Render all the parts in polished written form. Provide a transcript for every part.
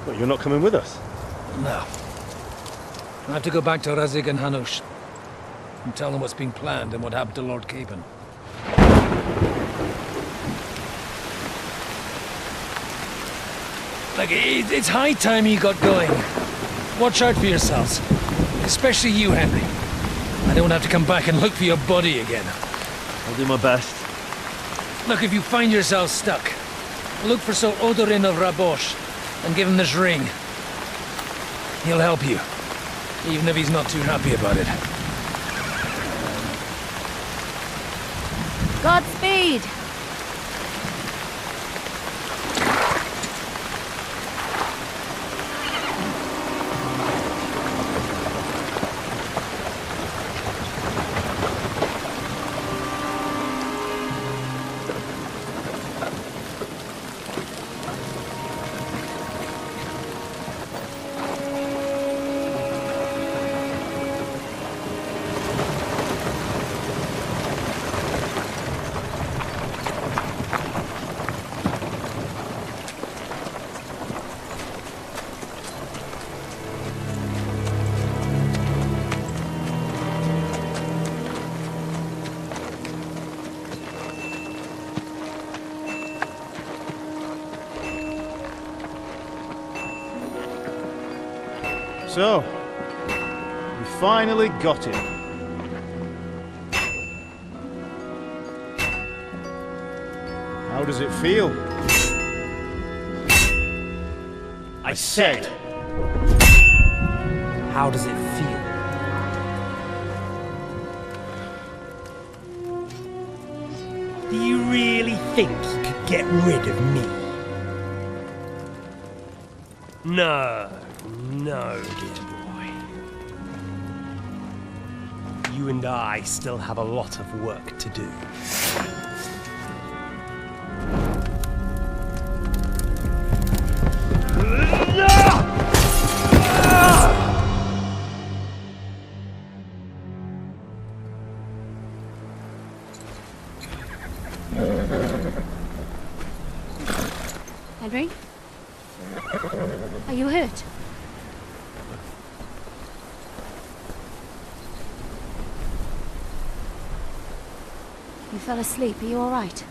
What, you're not coming with us? No. I have to go back to Razig and Hanush and tell them what's been planned and what happened to Lord Capen. Like, it's high time you got going. Watch out for yourselves. Especially you, Henry. I don't have to come back and look for your body again. I'll do my best. Look, if you find yourself stuck, look for Sir Odorin of Rabosh and give him this ring. He'll help you, even if he's not too happy about it. Godspeed! So, we finally got him. How does it feel? I said. How does it feel? Do you really think you could get rid of me? No, no, dear boy. You and I still have a lot of work to do. Henry? Are you hurt? You fell asleep. Are you all right?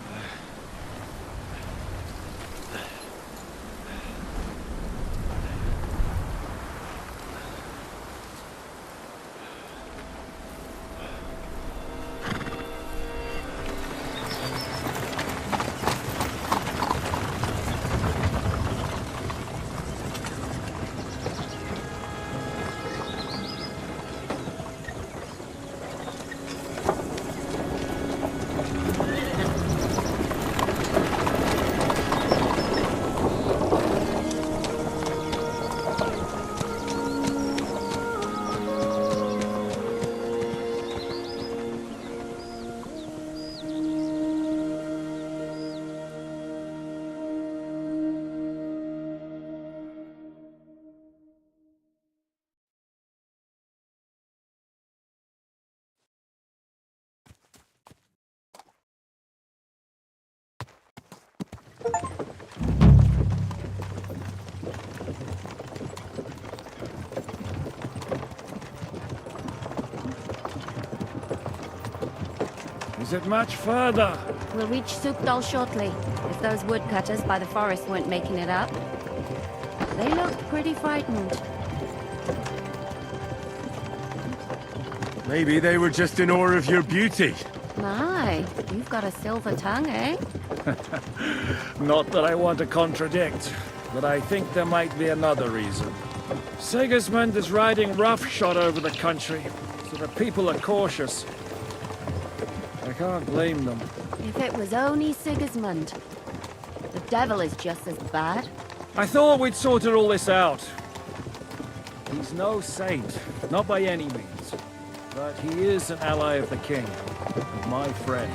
Is it much further? We'll reach Sukdal shortly, if those woodcutters by the forest weren't making it up. They looked pretty frightened. Maybe they were just in awe of your beauty. My, you've got a silver tongue, eh? Not that I want to contradict, but I think there might be another reason. Sigismund is riding roughshod over the country, so the people are cautious. I can't blame them. If it was only Sigismund. The devil is just as bad. I thought we'd sorted all this out. He's no saint, not by any means. But he is an ally of the king, and my friend.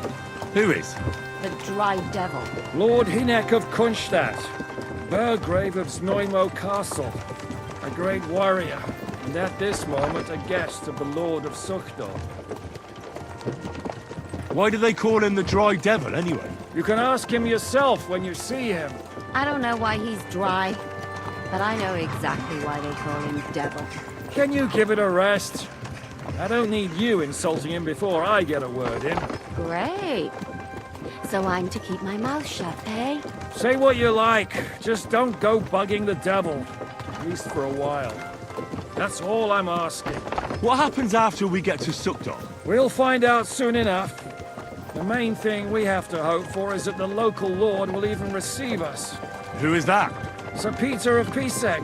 Who is? The dry devil. Lord Hinek of Kunstadt, Burgrave of Znojmo Castle, a great warrior, and at this moment a guest of the Lord of Sukhdal. Why do they call him the Dry Devil, anyway? You can ask him yourself when you see him. I don't know why he's dry. but I know exactly why they call him Devil. Can you give it a rest? I don't need you insulting him before I get a word in. Great. So I'm to keep my mouth shut, eh? Say what you like, just don't go bugging the devil. At least for a while. That's all I'm asking. What happens after we get to Sukdal? We'll find out soon enough. The main thing we have to hope for is that the local lord will even receive us. Who is that? Sir Peter of Pisek,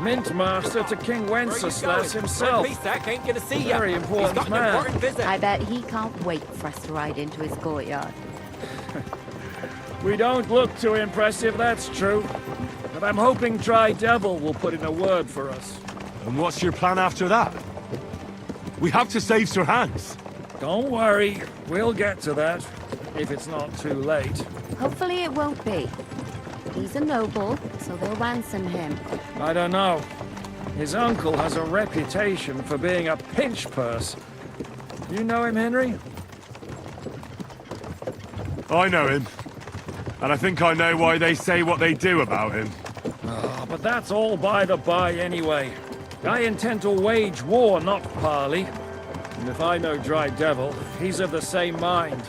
Mint Master to King Wenceslas himself. Pisak ain't gonna see you. Very He's important got an man. important visit. I bet he can't wait for us to ride into his courtyard. We don't look too impressive, that's true. But I'm hoping Dry Devil will put in a word for us. And what's your plan after that? We have to save Sir Hans. Don't worry, we'll get to that, if it's not too late. Hopefully it won't be. He's a noble, so they'll ransom him. I don't know. His uncle has a reputation for being a pinch purse. You know him, Henry? I know him. And I think I know why they say what they do about him. Oh, but that's all by the by anyway. I intend to wage war, not parley. And if I know Dry Devil, he's of the same mind.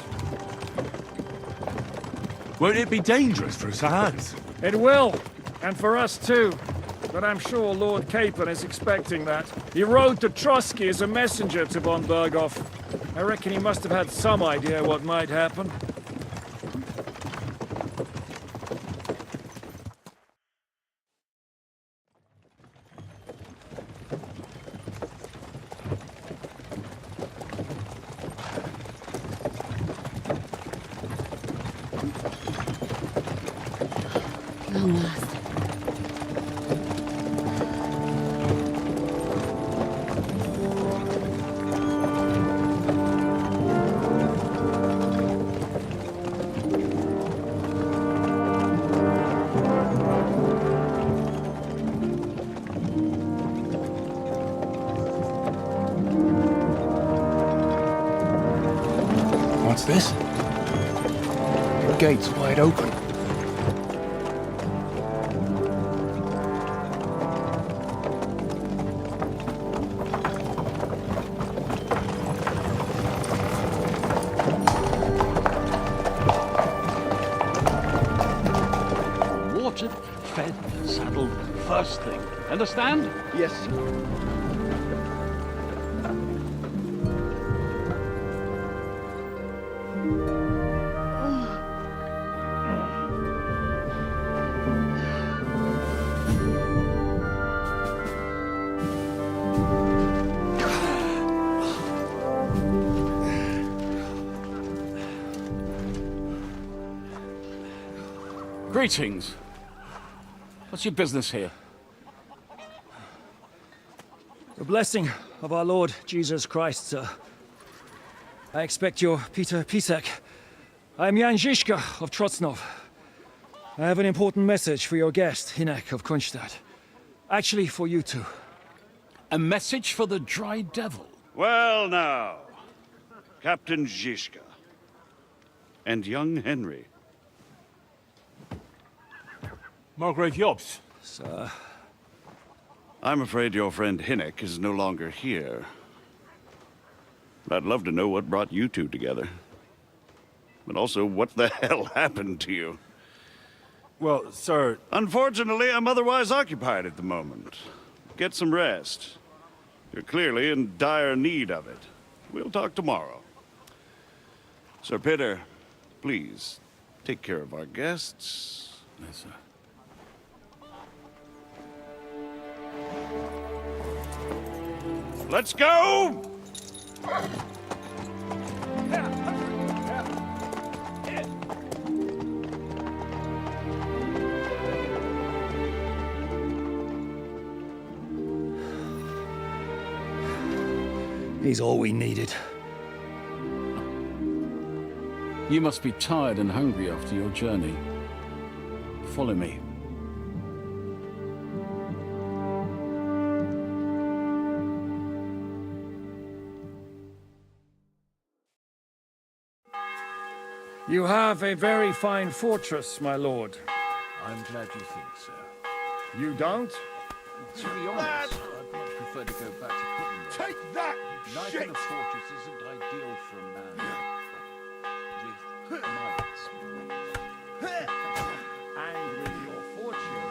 Won't it be dangerous for Sir Hans? It will, and for us too. But I'm sure Lord Capon is expecting that. He rode to Trotsky as a messenger to von Berghoff. I reckon he must have had some idea what might happen. Long last. What's this? The gate's wide open. Watered, fed, saddled, first thing. Understand? Yes, sir. Greetings. What's your business here? The blessing of our Lord Jesus Christ, sir. I expect you're Peter Pisek. I'm Jan Žižka of Trocnov. I have an important message for your guest, Hinek of Kunstadt. Actually, for you two. A message for the Dry Devil. Well now, Captain Žižka and young Henry. Margrave Jobs. Sir. I'm afraid your friend Hinek is no longer here. But I'd love to know what brought you two together. But also, what the hell happened to you? Well, sir... Unfortunately, I'm otherwise occupied at the moment. Get some rest. You're clearly in dire need of it. We'll talk tomorrow. Sir Peter, please, take care of our guests. Yes, sir. Let's go! He's all we needed. You must be tired and hungry after your journey. Follow me. You have a very fine fortress, my lord. I'm glad you think so. You don't? To be honest, I'd much prefer to go back to Kuttenberg. Take that, Life shit! in a fortress isn't ideal for a man with mites. And with your fortune.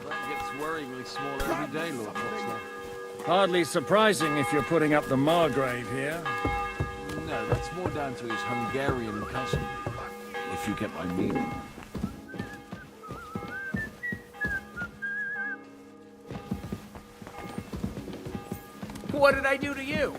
That gets worryingly smaller every day, Lord Potsdam. Hardly surprising if you're putting up the Margrave here. No, that's more down to his Hungarian cousin, if you get my meaning. What did I do to you?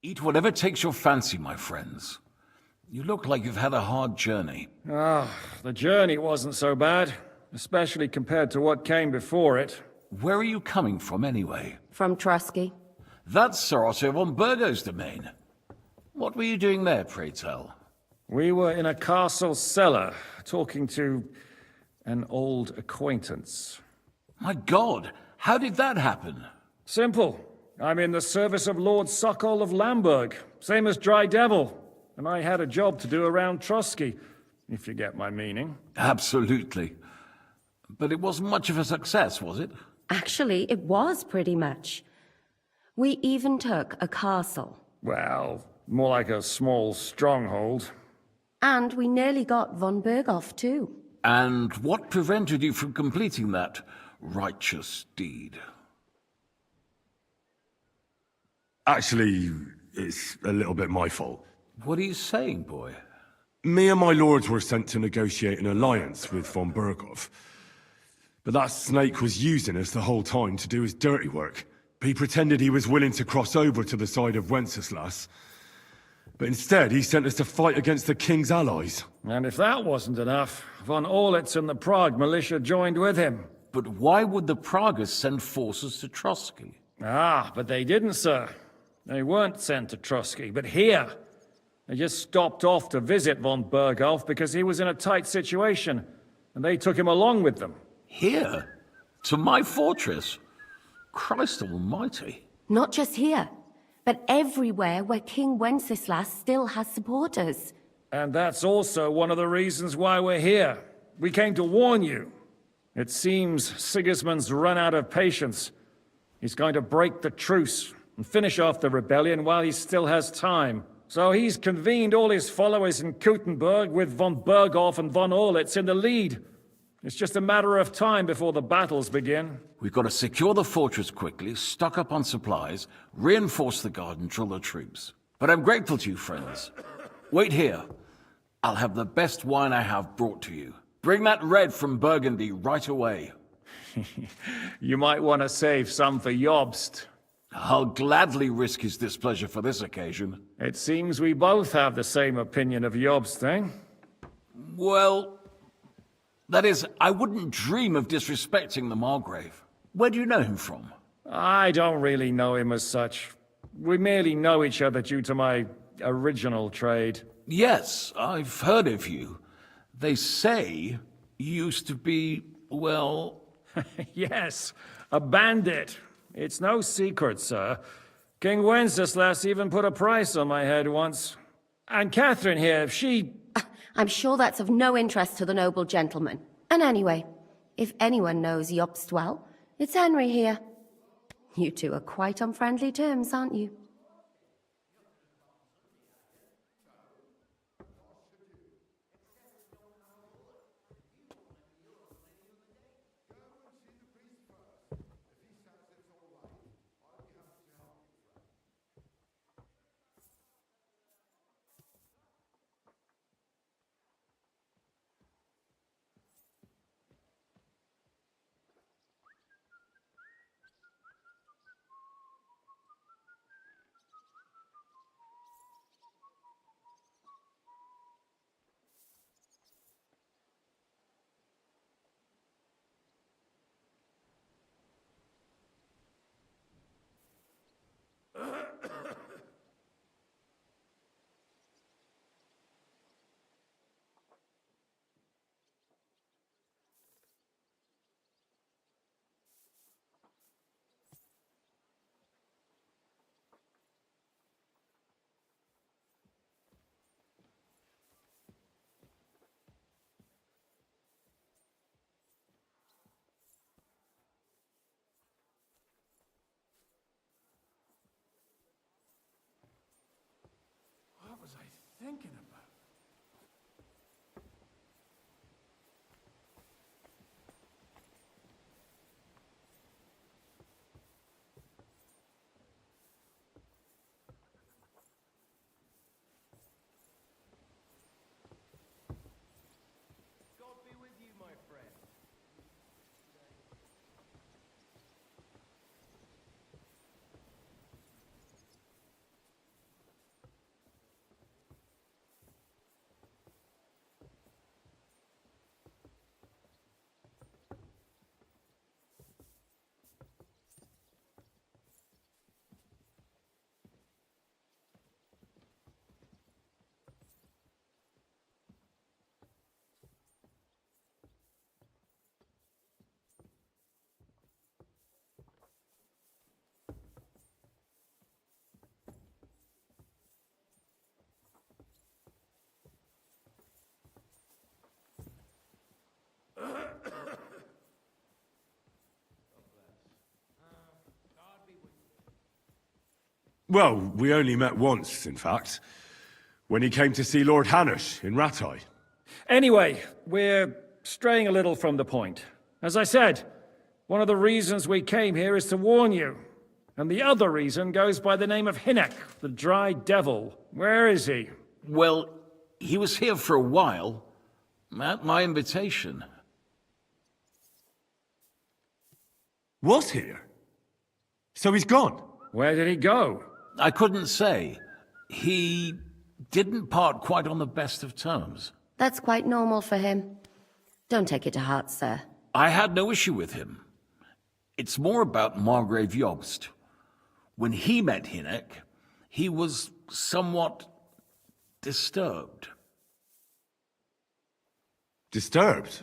Eat whatever takes your fancy, my friends. You look like you've had a hard journey. Ah, the journey wasn't so bad, especially compared to what came before it. Where are you coming from, anyway? From Trusky. That's Sir Otto von Burgo's domain. What were you doing there, pray tell? We were in a castle cellar, talking to an old acquaintance. My God, how did that happen? Simple. I'm in the service of Lord Sokol of Lamberg, same as Dry Devil, and I had a job to do around Trusky, if you get my meaning. Absolutely. But it wasn't much of a success, was it? Actually, it was pretty much. We even took a castle. Well, more like a small stronghold. And we nearly got von Berghoff, too. And what prevented you from completing that righteous deed? Actually, it's a little bit my fault. What are you saying, boy? Me and my lords were sent to negotiate an alliance with von Berghoff. But that snake was using us the whole time to do his dirty work. He pretended he was willing to cross over to the side of Wenceslas. But instead, he sent us to fight against the king's allies. And if that wasn't enough, von Orlitz and the Prague militia joined with him. But why would the Praguers send forces to Trusky? Ah, but they didn't, sir. They weren't sent to Trusky, but here. They just stopped off to visit von Berghoff because he was in a tight situation, and they took him along with them. Here? To my fortress? Christ almighty. Not just here, but everywhere where King Wenceslas still has supporters. And that's also one of the reasons why we're here. We came to warn you. It seems Sigismund's run out of patience. He's going to break the truce and finish off the rebellion while he still has time. So he's convened all his followers in Kuttenberg with von Berghoff and von Orlitz in the lead. It's just a matter of time before the battles begin. We've got to secure the fortress quickly, stock up on supplies, reinforce the guard, and drill the troops. But I'm grateful to you, friends. Wait here. I'll have the best wine I have brought to you. Bring that red from Burgundy right away. You might want to save some for Jobst. I'll gladly risk his displeasure for this occasion. It seems we both have the same opinion of Jobst, eh? Well, that is, I wouldn't dream of disrespecting the Margrave. Where do you know him from? I don't really know him as such. We merely know each other due to my original trade. Yes, I've heard of you. They say you used to be, well... Yes, a bandit. It's no secret, sir. King Wenceslas even put a price on my head once. And Catherine here, she... I'm sure that's of no interest to the noble gentleman. And anyway, if anyone knows Jobst well, it's Henry here. You two are quite on friendly terms, aren't you? What was I thinking about? Well, we only met once, in fact. When he came to see Lord Hanush in Rattay. Anyway, we're straying a little from the point. As I said, one of the reasons we came here is to warn you. And the other reason goes by the name of Hinnek, the Dry Devil. Where is he? Well, he was here for a while, at my invitation. Was here? So he's gone? Where did he go? I couldn't say. He didn't part quite on the best of terms. That's quite normal for him. Don't take it to heart, sir. I had no issue with him. It's more about Margrave Jobst. When he met Hinnek, he was somewhat disturbed. Disturbed?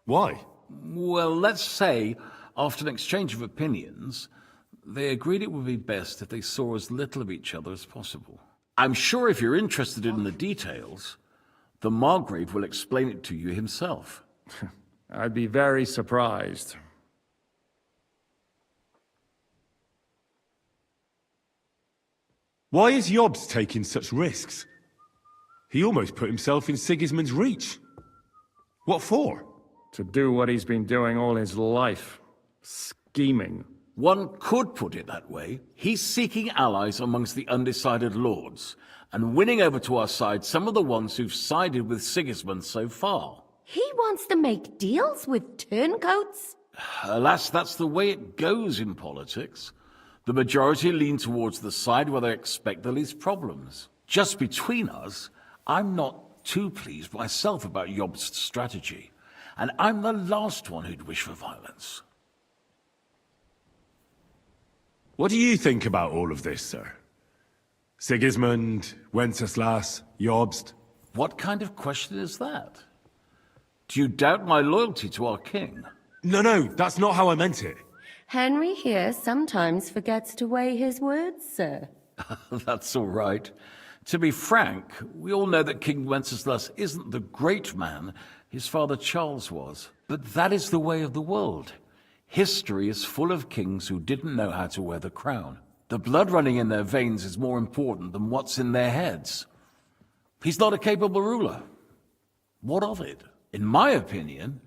Why? Well, let's say, after an exchange of opinions, they agreed it would be best if they saw as little of each other as possible. I'm sure if you're interested in the details, the Margrave will explain it to you himself. I'd be very surprised. Why is Jobst taking such risks? He almost put himself in Sigismund's reach. What for? To do what he's been doing all his life. Scheming. One could put it that way. He's seeking allies amongst the undecided lords, and winning over to our side some of the ones who've sided with Sigismund so far. He wants to make deals with turncoats? Alas, that's the way it goes in politics. The majority lean towards the side where they expect the least problems. Just between us, I'm not too pleased myself about Jobst's strategy, and I'm the last one who'd wish for violence. What do you think about all of this, sir? Sigismund, Wenceslas, Jobst? What kind of question is that? Do you doubt my loyalty to our king? No, that's not how I meant it. Henry here sometimes forgets to weigh his words, sir. That's all right. To be frank, we all know that King Wenceslas isn't the great man his father Charles was. But that is the way of the world. History is full of kings who didn't know how to wear the crown. The blood running in their veins is more important than what's in their heads. He's not a capable ruler. What of it? In my opinion,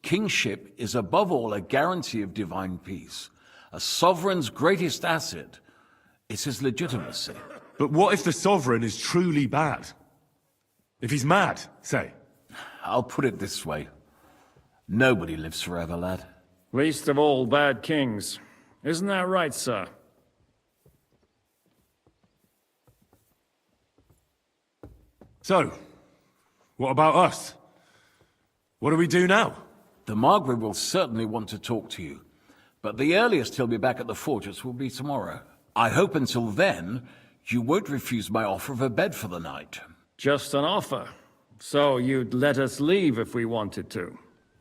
kingship is above all a guarantee of divine peace. A sovereign's greatest asset is his legitimacy. But what if the sovereign is truly bad? If he's mad, say? I'll put it this way. Nobody lives forever, lad. Least of all bad kings. Isn't that right, sir? So, what about us? What do we do now? The Margrave will certainly want to talk to you, but the earliest he'll be back at the fortress will be tomorrow. I hope until then, you won't refuse my offer of a bed for the night. Just an offer. So you'd let us leave if we wanted to?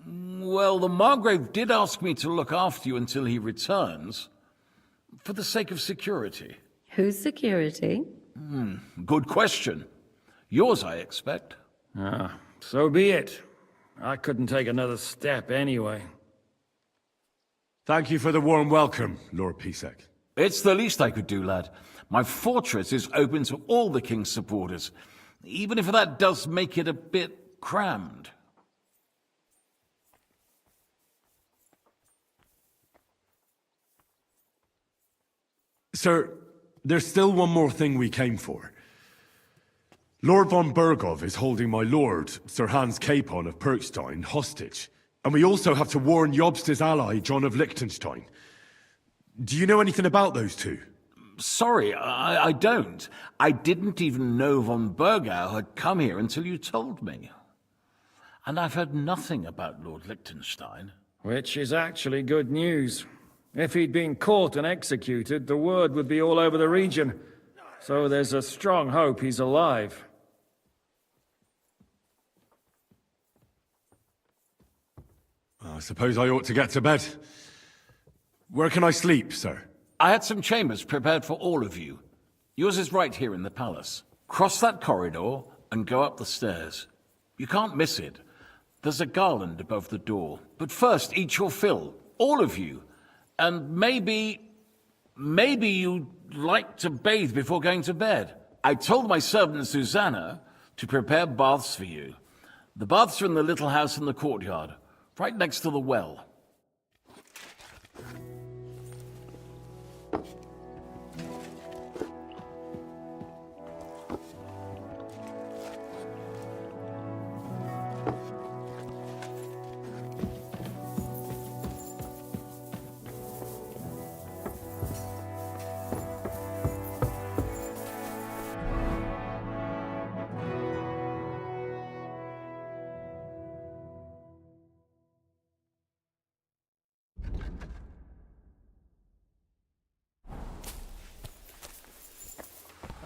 Well, the Margrave did ask me to look after you until he returns, for the sake of security. Whose security? Good question. Yours, I expect. So be it. I couldn't take another step anyway. Thank you for the warm welcome, Lord Pisek. It's the least I could do, lad. My fortress is open to all the king's supporters, even if that does make it a bit crammed. Sir, there's still one more thing we came for. Lord von Bergov is holding my lord, Sir Hans Capon of Perkstein, hostage. And we also have to warn Jobst's ally, John of Liechtenstein. Do you know anything about those two? Sorry, I don't. I didn't even know von Bergau had come here until you told me. And I've heard nothing about Lord Liechtenstein. Which is actually good news. If he'd been caught and executed, the word would be all over the region. So there's a strong hope he's alive. I suppose I ought to get to bed. Where can I sleep, sir? I had some chambers prepared for all of you. Yours is right here in the palace. Cross that corridor and go up the stairs. You can't miss it. There's a garland above the door. But first, eat your fill. All of you. And maybe you'd like to bathe before going to bed. I told my servant Susanna to prepare baths for you. The baths are in the little house in the courtyard, right next to the well.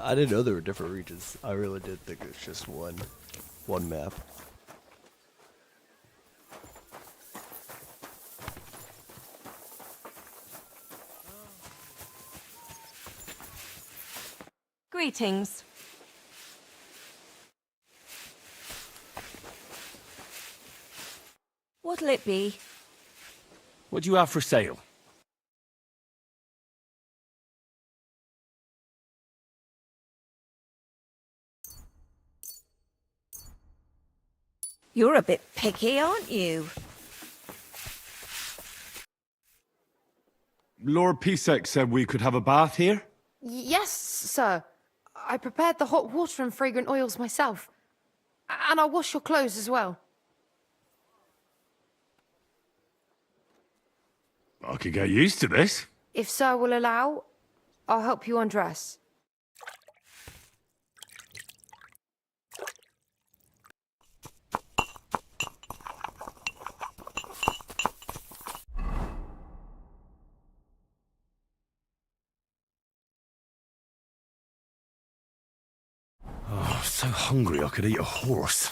I didn't know there were different regions. I really did think it was just one map. Greetings. What'll it be? What do you have for sale? You're a bit picky, aren't you? Lord Pisek said we could have a bath here? Yes, sir. I prepared the hot water and fragrant oils myself. And I'll wash your clothes as well. I could get used to this. If sir will allow, I'll help you undress. Oh, so hungry I could eat a horse.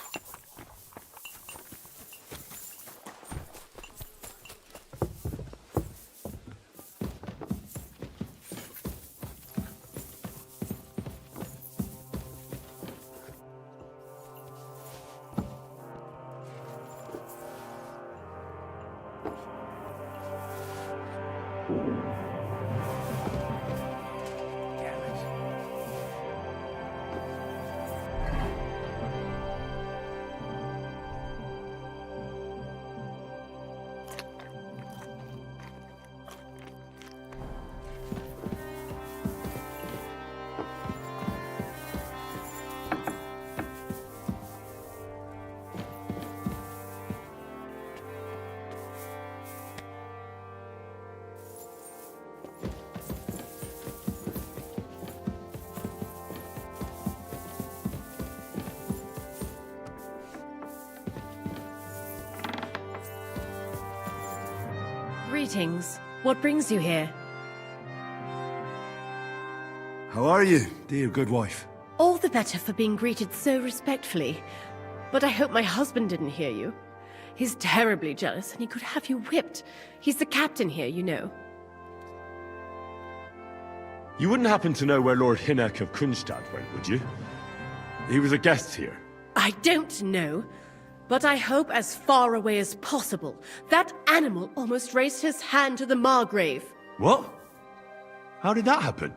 Greetings. What brings you here? How are you, dear good wife? All the better for being greeted so respectfully. But I hope my husband didn't hear you. He's terribly jealous and he could have you whipped. He's the captain here, you know. You wouldn't happen to know where Lord Hinnek of Kunstad went, would you? He was a guest here. I don't know, but I hope as far away as possible. That animal almost raised his hand to the Margrave. What? How did that happen?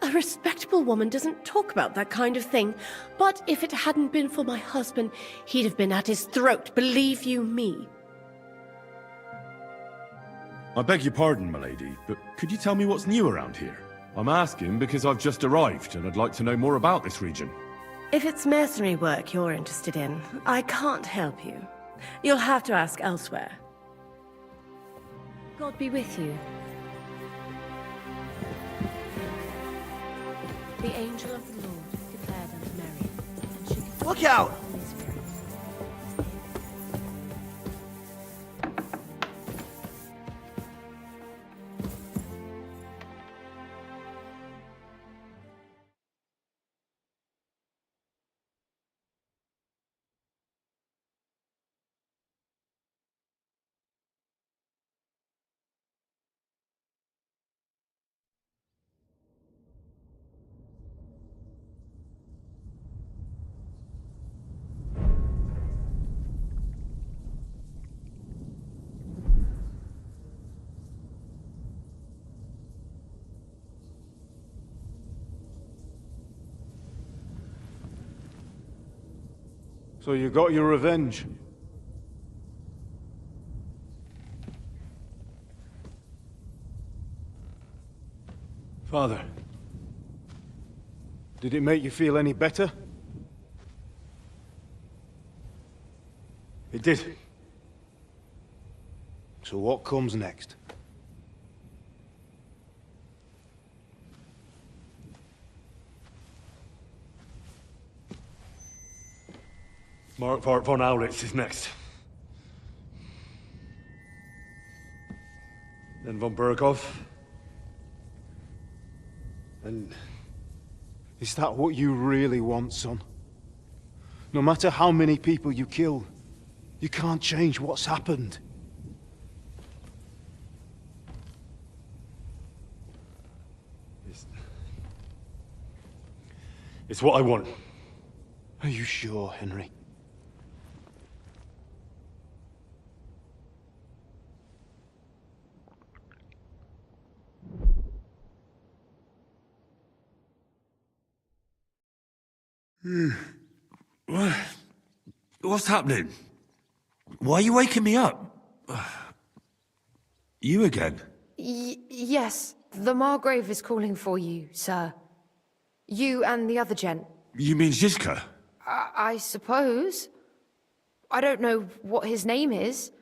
A respectable woman doesn't talk about that kind of thing, but if it hadn't been for my husband, he'd have been at his throat, believe you me. I beg your pardon, milady, but could you tell me what's new around here? I'm asking because I've just arrived and I'd like to know more about this region. If it's mercenary work you're interested in, I can't help you. You'll have to ask elsewhere. God be with you. The angel of the Lord declared unto Mary, and she... Look out! Holy Spirit. So you got your revenge? Father, did it make you feel any better? It did. So what comes next? Mark von Aulitz is next. Then von Berghoff. And is that what you really want, son? No matter how many people you kill, you can't change what's happened. It's what I want. Are you sure, Henry? What's happening? Why are you waking me up? You again? Yes, the Margrave is calling for you, sir. You and the other gent. You mean Zizka? I suppose. I don't know what his name is,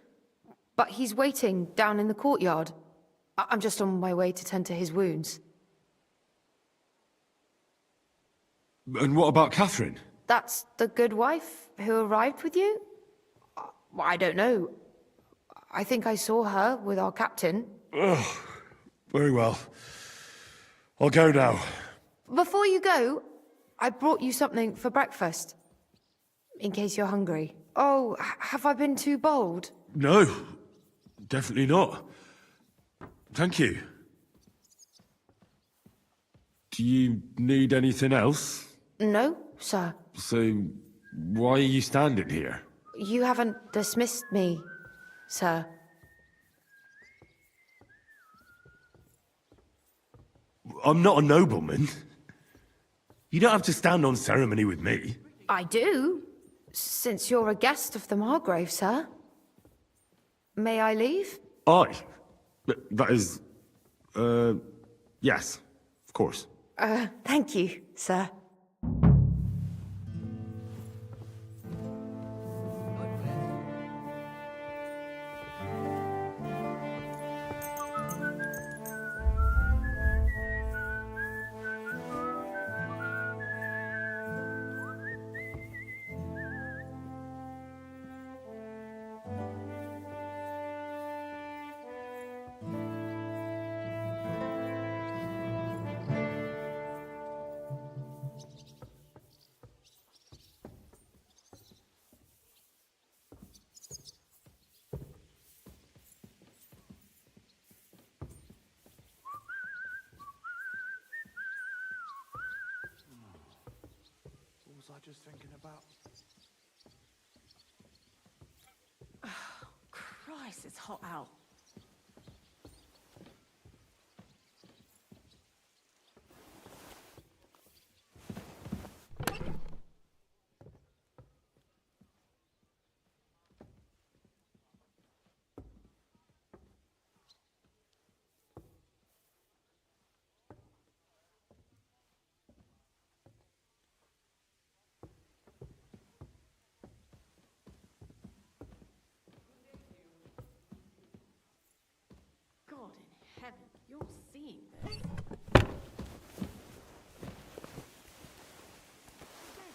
but he's waiting down in the courtyard. I'm just on my way to tend to his wounds. And what about Catherine? That's the good wife who arrived with you? I don't know. I think I saw her with our captain. Oh, very well. I'll go now. Before you go, I brought you something for breakfast. In case you're hungry. Oh, have I been too bold? No, definitely not. Thank you. Do you need anything else? No, sir. So, why are you standing here? You haven't dismissed me, sir. I'm not a nobleman. You don't have to stand on ceremony with me. I do, since you're a guest of the Margrave, sir. May I leave? That is... yes, of course. Thank you, sir. What was I just thinking about? Christ, it's hot out. God in heaven, you're seeing this. Thank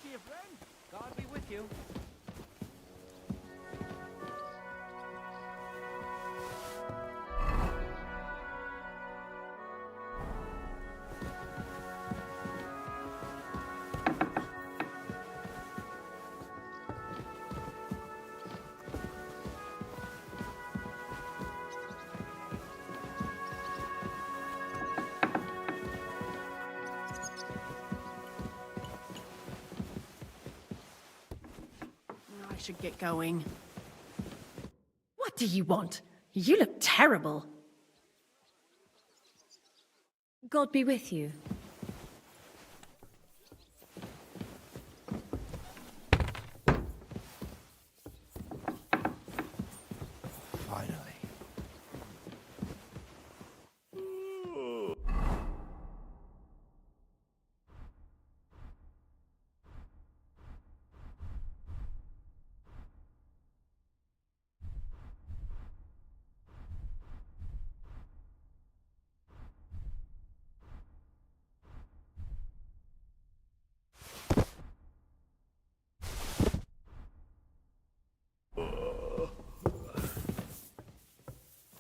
you, friend. God be with you. I should get going. What do you want? You look terrible. God be with you. Finally.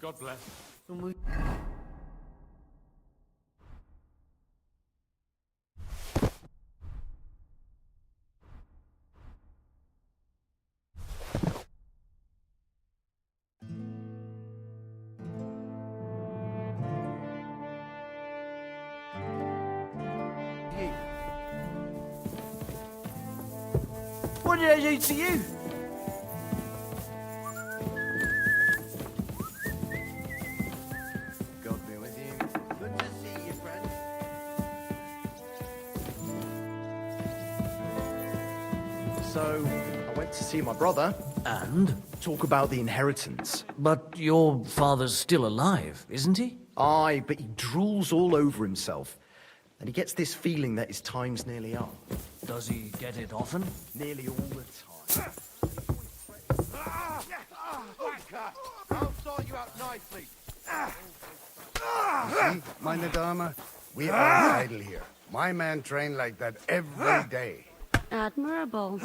God bless. What did I do to you? God be with you. Good to see you, friend. So, I went to see my brother. And? Talk about the inheritance. But your father's still alive, isn't he? Aye, but he drools all over himself. And he gets this feeling that his time's nearly up. Does he get it often? Nearly all the time. I'll sort you out nicely. See, meine Dame? We are idle here. My man trained like that every day. Admirable.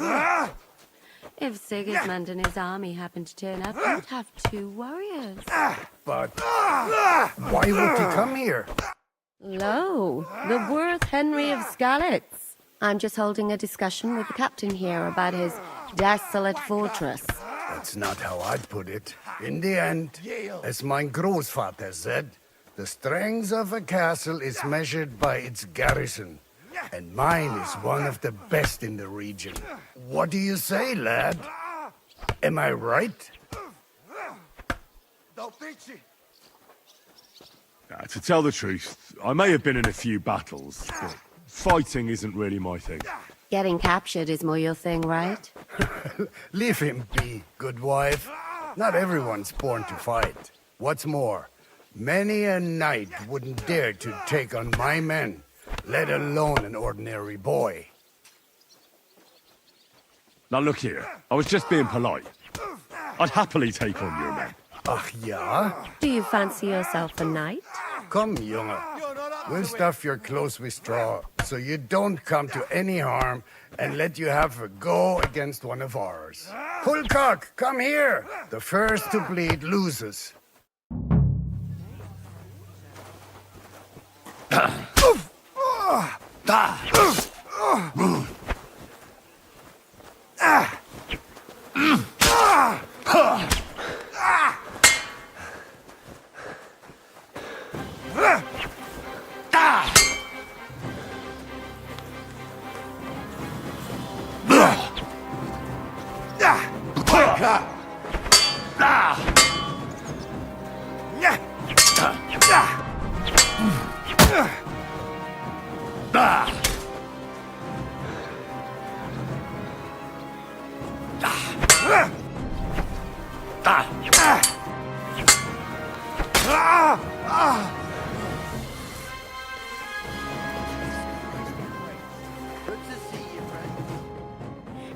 If Sigismund and his army happened to turn up, you'd have 2 warriors. But why would he come here? Lo, the worth Henry of Skalitz. I'm just holding a discussion with the captain here about his desolate fortress. That's not how I'd put it. In the end, as mein Großvater said, the strength of a castle is measured by its garrison. And mine is one of the best in the region. What do you say, lad? Am I right? To tell the truth, I may have been in a few battles, but fighting isn't really my thing. Getting captured is more your thing, right? Leave him be, good wife. Not everyone's born to fight. What's more, many a knight wouldn't dare to take on my men, let alone an ordinary boy. Now look here, I was just being polite. I'd happily take on your men. Ach ja? Do you fancy yourself a knight? Come, Junge. We'll stuff your clothes with straw, so you don't come to any harm, and let you have a go against one of ours. Pulcock, come here! The first to bleed loses.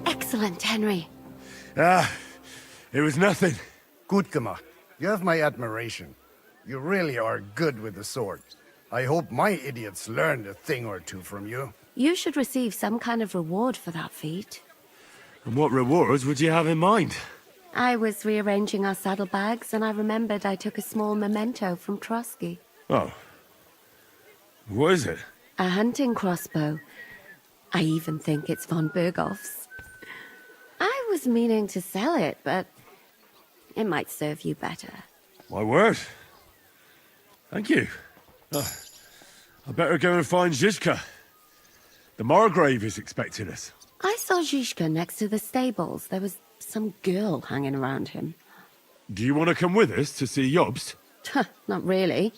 Excellent, Henry. It was nothing. Gut gemacht. You have my admiration. You really are good with the sword. I hope my idiots learned a thing or two from you. You should receive some kind of reward for that feat. And what rewards would you have in mind? I was rearranging our saddlebags, and I remembered I took a small memento from Trotsky. Oh. What is it? A hunting crossbow. I even think it's von Berghoff's. I was meaning to sell it, but it might serve you better. My word. Thank you. I better go and find Zizka. The Margrave is expecting us. I saw Zizka next to the stables. There was some girl hanging around him. Do you want to come with us to see Jobst? Not really.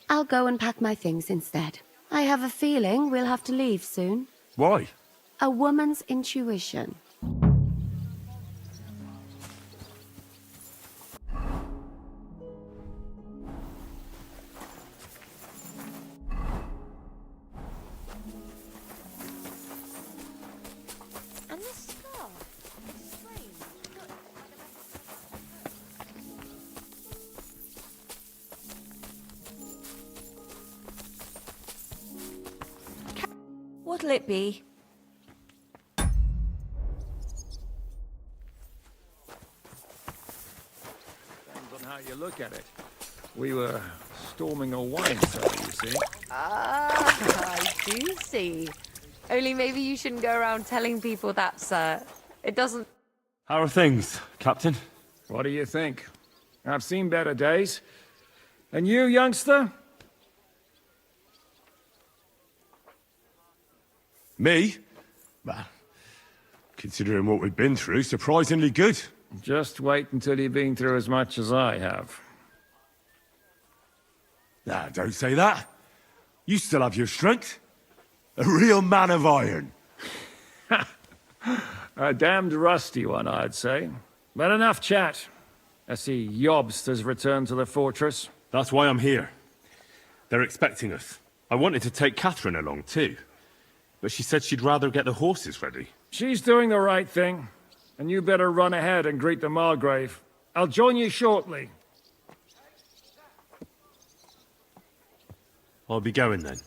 I'll go and pack my things instead. I have a feeling we'll have to leave soon. Why? A woman's intuition. And the scar. It's strange. What'll it be? Depends on how you look at it. We were storming a wine cellar, you see. Ah, I do see. Only maybe you shouldn't go around telling people that, sir. It doesn't... How are things, Captain? What do you think? I've seen better days. And you, youngster? Me? Well, considering what we've been through, surprisingly good. Just wait until you've been through as much as I have. Nah, don't say that. You still have your strength. A real man of iron. A damned rusty one, I'd say. But enough chat. I see Jobst has returned to the fortress. That's why I'm here. They're expecting us. I wanted to take Catherine along too, but she said she'd rather get the horses ready. She's doing the right thing, and you better run ahead and greet the Margrave. I'll join you shortly. I'll be going then.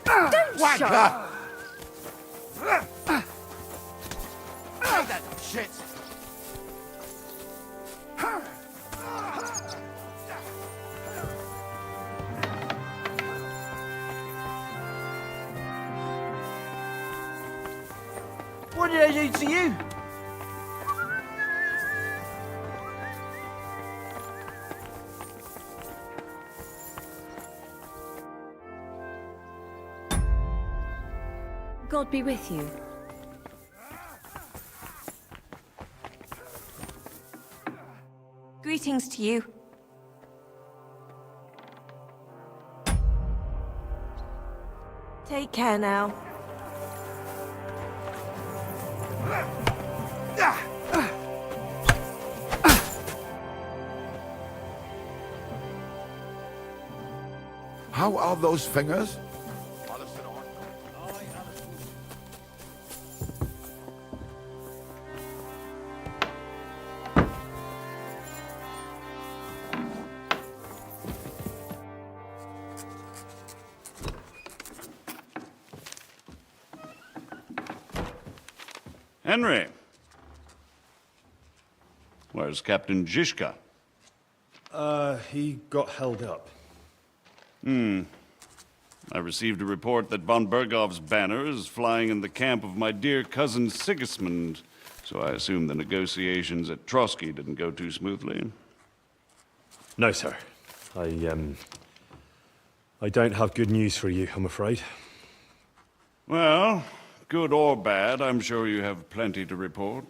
Don't shut up! That shit! What did I do to you? God be with you. Greetings to you. Take care now. How are those fingers? Henry. Where's Captain Zizka? He got held up. I received a report that von Bergov's banner is flying in the camp of my dear cousin Sigismund, so I assume the negotiations at Trotsky didn't go too smoothly. No, sir. I don't have good news for you, I'm afraid. Well, good or bad, I'm sure you have plenty to report.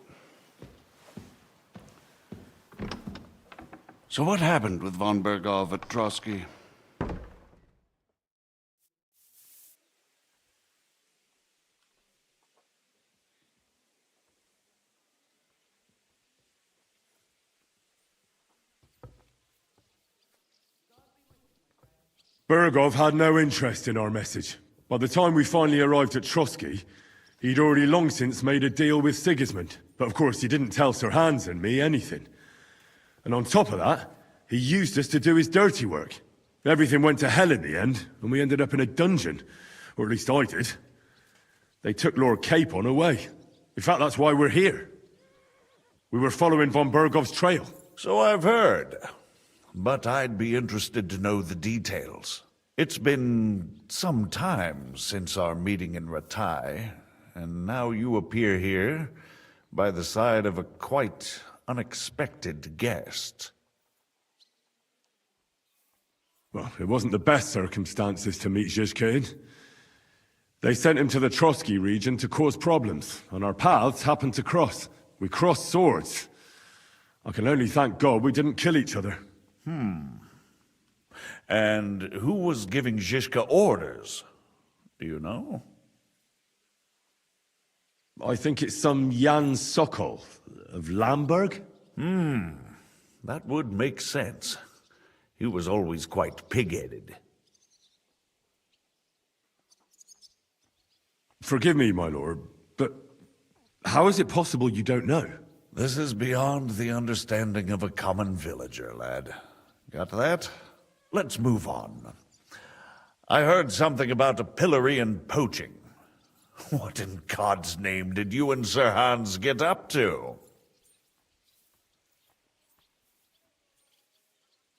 So what happened with von Bergov at Trotsky? Bergov had no interest in our message. By the time we finally arrived at Trotsky, he'd already long since made a deal with Sigismund. But of course, he didn't tell Sir Hans and me anything. And on top of that, he used us to do his dirty work. Everything went to hell in the end, and we ended up in a dungeon. Or at least I did. They took Lord Capon away. In fact, that's why we're here. We were following von Bergov's trail. So I've heard. But I'd be interested to know the details. It's been some time since our meeting in Ratai, and now you appear here by the side of a quite unexpected guest. Well, it wasn't the best circumstances to meet Zizka in. They sent him to the Trotsky region to cause problems, and our paths happened to cross. We crossed swords. I can only thank God we didn't kill each other. And who was giving Zizka orders? Do you know? I think it's some Jan Sokol of Lamberg? That would make sense. He was always quite pig-headed. Forgive me, my lord, but how is it possible you don't know? This is beyond the understanding of a common villager, lad. Got that? Let's move on. I heard something about a pillory and poaching. What in God's name did you and Sir Hans get up to?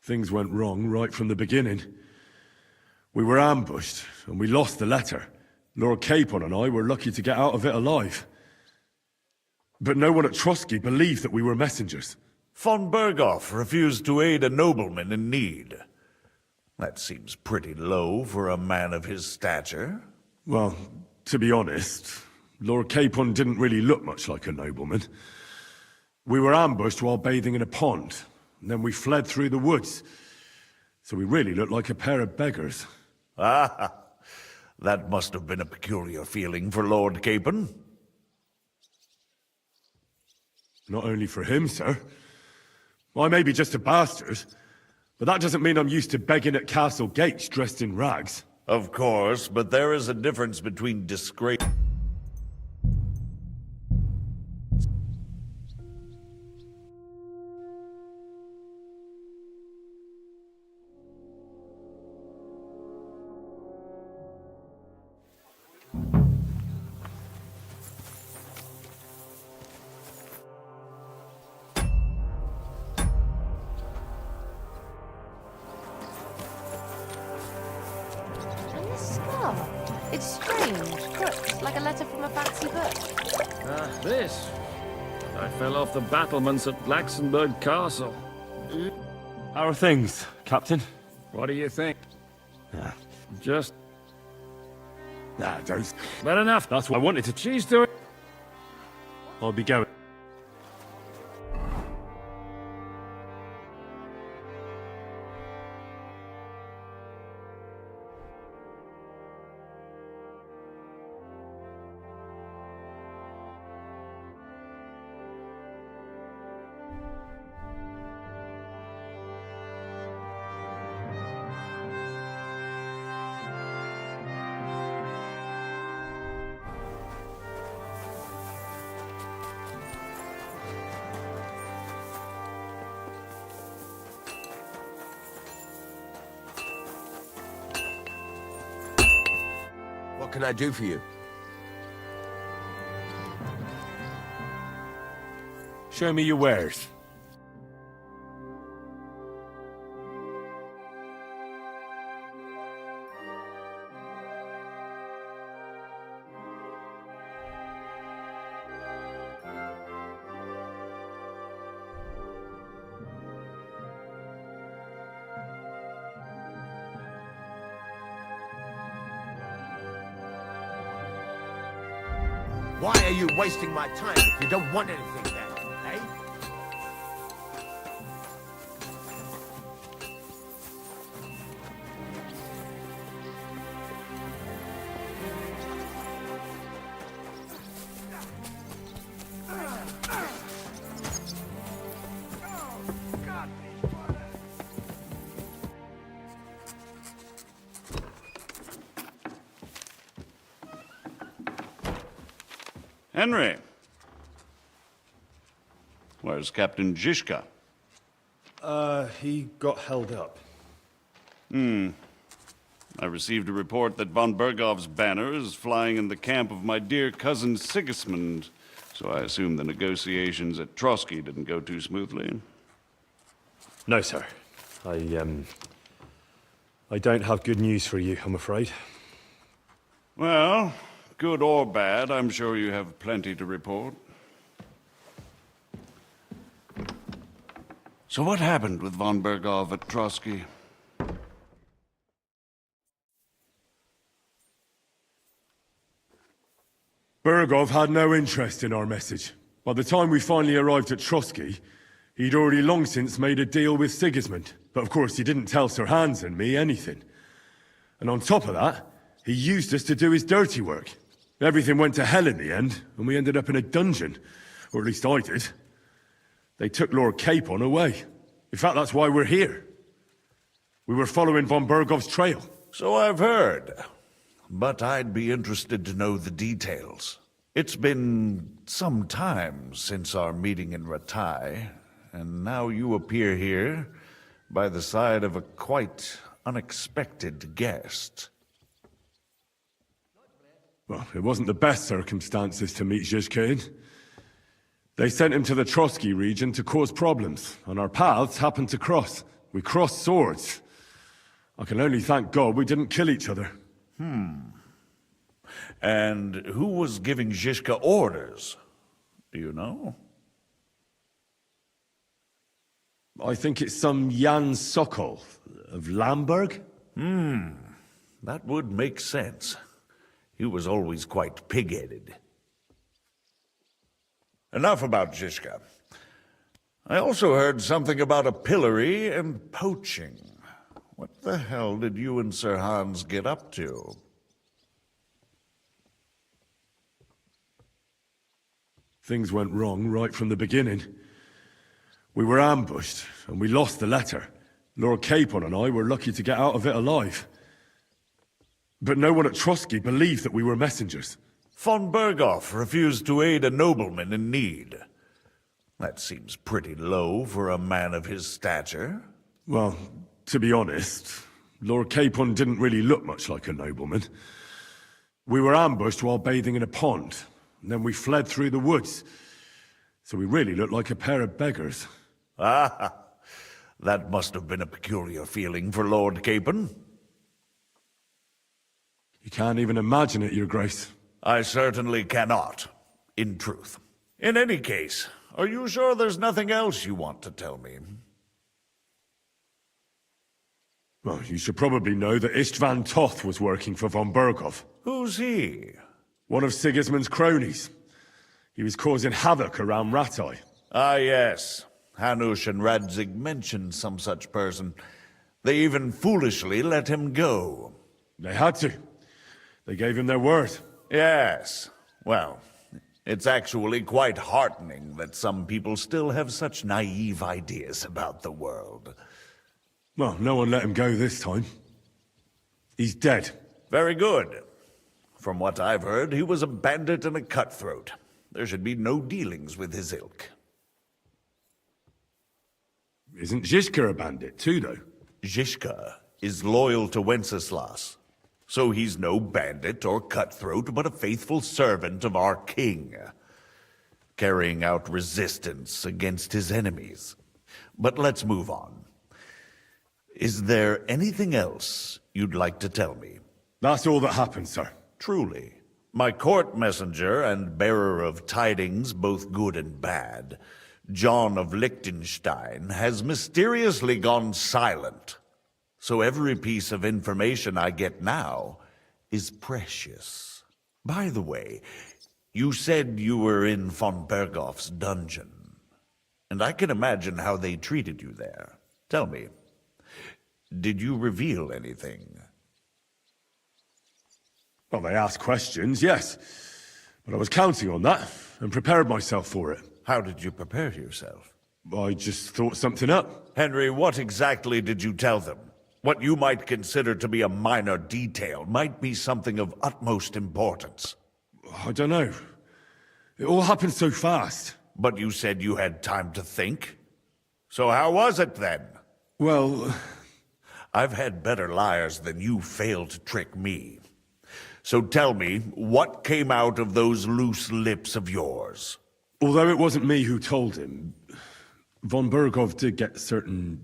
Things went wrong right from the beginning. We were ambushed, and we lost the letter. Lord Capon and I were lucky to get out of it alive. But no one at Trotsky believed that we were messengers. Von Bergov refused to aid a nobleman in need. That seems pretty low for a man of his stature. Well, to be honest, Lord Capon didn't really look much like a nobleman. We were ambushed while bathing in a pond, and then we fled through the woods. So we really looked like a pair of beggars. Ah, that must have been a peculiar feeling for Lord Capon. Not only for him, sir. I may be just a bastard, but that doesn't mean I'm used to begging at castle gates dressed in rags. Of course, but there is a difference between disgrace... It's strange, crooked, like a letter from a fancy book. This. I fell off the battlements at Laxenberg Castle. How are things, Captain? What do you think? Just... don't. But enough. That's what I wanted to... She's doing... I'll be going. What can I do for you? Show me your wares. Why are you wasting my time if you don't want anything then, eh? Henry. Where's Captain Zizka? He got held up. I received a report that von Bergov's banner is flying in the camp of my dear cousin Sigismund, so I assume the negotiations at Trotsky didn't go too smoothly. No, sir. I don't have good news for you, I'm afraid. Well, good or bad, I'm sure you have plenty to report. So what happened with von Bergov at Trotsky? Bergov had no interest in our message. By the time we finally arrived at Trotsky, he'd already long since made a deal with Sigismund. But of course he didn't tell Sir Hans and me anything. And on top of that, he used us to do his dirty work. Everything went to hell in the end, and we ended up in a dungeon. Or at least I did. They took Lord Capon away. In fact, that's why we're here. We were following von Bergov's trail. So I've heard. But I'd be interested to know the details. It's been some time since our meeting in Ratai, and now you appear here by the side of a quite unexpected guest. Well, it wasn't the best circumstances to meet Zizka in. They sent him to the Trotsky region to cause problems, and our paths happened to cross. We crossed swords. I can only thank God we didn't kill each other. And who was giving Zizka orders? Do you know? I think it's some Jan Sokol of Lamberg. That would make sense. He was always quite pig-headed. Enough about Zizka. I also heard something about a pillory and poaching. What the hell did you and Sir Hans get up to? Things went wrong right from the beginning. We were ambushed, and we lost the letter. Lord Capon and I were lucky to get out of it alive. But no one at Trotsky believed that we were messengers. Von Bergov refused to aid a nobleman in need. That seems pretty low for a man of his stature. Well, to be honest, Lord Capon didn't really look much like a nobleman. We were ambushed while bathing in a pond, and then we fled through the woods. So we really looked like a pair of beggars. Ah, that must have been a peculiar feeling for Lord Capon. You can't even imagine it, Your Grace. I certainly cannot, in truth. In any case, are you sure there's nothing else you want to tell me? Well, you should probably know that Istvan Toth was working for von Bergov. Who's he? One of Sigismund's cronies. He was causing havoc around Ratai. Ah, yes. Hanush and Radzig mentioned some such person. They even foolishly let him go. They had to. They gave him their word. Yes. Well, it's actually quite heartening that some people still have such naive ideas about the world. Well, no one let him go this time. He's dead. Very good. From what I've heard, he was a bandit and a cutthroat. There should be no dealings with his ilk. Isn't Zizka a bandit too, though? Zizka is loyal to Wenceslas. So he's no bandit or cutthroat, but a faithful servant of our king, carrying out resistance against his enemies. But let's move on. Is there anything else you'd like to tell me? That's all that happened, sir. Truly. My court messenger and bearer of tidings, both good and bad, John of Liechtenstein, has mysteriously gone silent. So every piece of information I get now is precious. By the way, You said you were in von Berghoff's dungeon, and I can imagine how they treated you there. Tell me, did you reveal anything? Well, they asked questions, yes. But I was counting on that, and prepared myself for it. How did you prepare yourself? I just thought something up. Henry, what exactly did you tell them? What you might consider to be a minor detail might be something of utmost importance. I don't know. It all happened so fast. But you said you had time to think. So how was it then? Well, I've had better liars than you fail to trick me. So tell me, what came out of those loose lips of yours? Although it wasn't me who told him, von Berghoff did get certain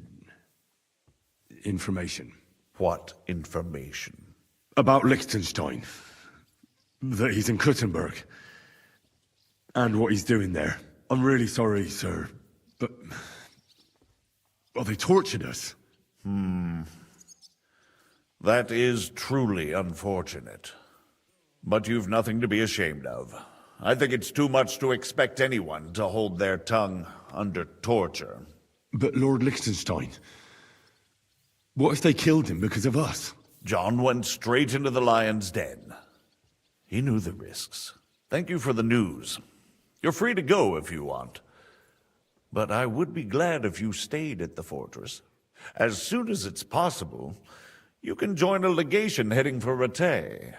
information. What information? About Liechtenstein. That he's in Kuttenberg. And what he's doing there. I'm really sorry, sir, but... well, they tortured us. That is truly unfortunate. But you've nothing to be ashamed of. I think it's too much to expect anyone to hold their tongue under torture. But Lord Liechtenstein... what if they killed him because of us? John went straight into the lion's den. He knew the risks. Thank you for the news. You're free to go if you want. But I would be glad if you stayed at the fortress. As soon as it's possible, you can join a legation heading for Rattay.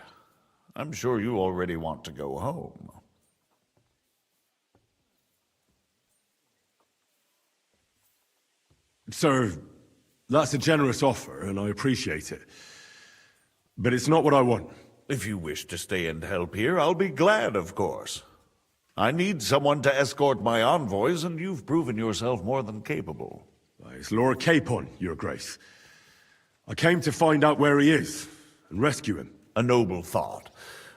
I'm sure you already want to go home. Sir, that's a generous offer, and I appreciate it. But it's not what I want. If you wish to stay and help here, I'll be glad, of course. I need someone to escort my envoys, and you've proven yourself more than capable. It's Lord Capon, Your Grace. I came to find out where he is, and rescue him. A noble thought.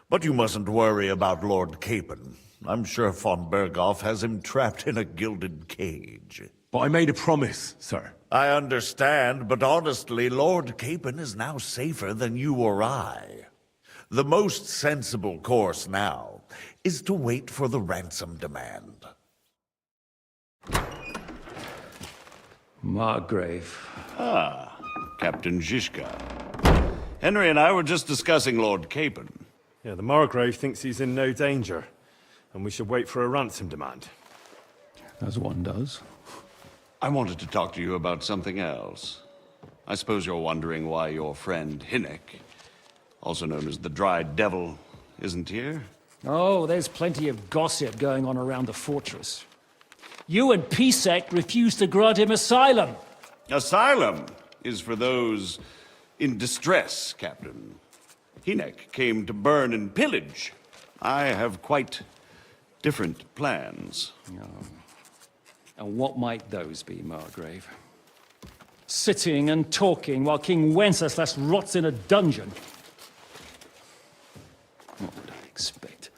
But you mustn't worry about Lord Capon. I'm sure von Berghoff has him trapped in a gilded cage. But I made a promise, sir. I understand, but honestly, Lord Capon is now safer than you or I. The most sensible course now is to wait for the ransom demand. Margrave. Ah, Captain Zizka. Henry and I were just discussing Lord Capon. Yeah, the Margrave thinks he's in no danger, and we should wait for a ransom demand. As one does. I wanted to talk to you about something else. I suppose you're wondering why your friend Hinnek, also known as the Dried Devil, isn't here? Oh, there's plenty of gossip going on around the fortress. You and Pisek refused to grant him asylum. Asylum is for those in distress, Captain. Hinnek came to burn and pillage. I have quite different plans. Oh. And what might those be, Margrave? Sitting and talking while King Wenceslas rots in a dungeon. What would I expect?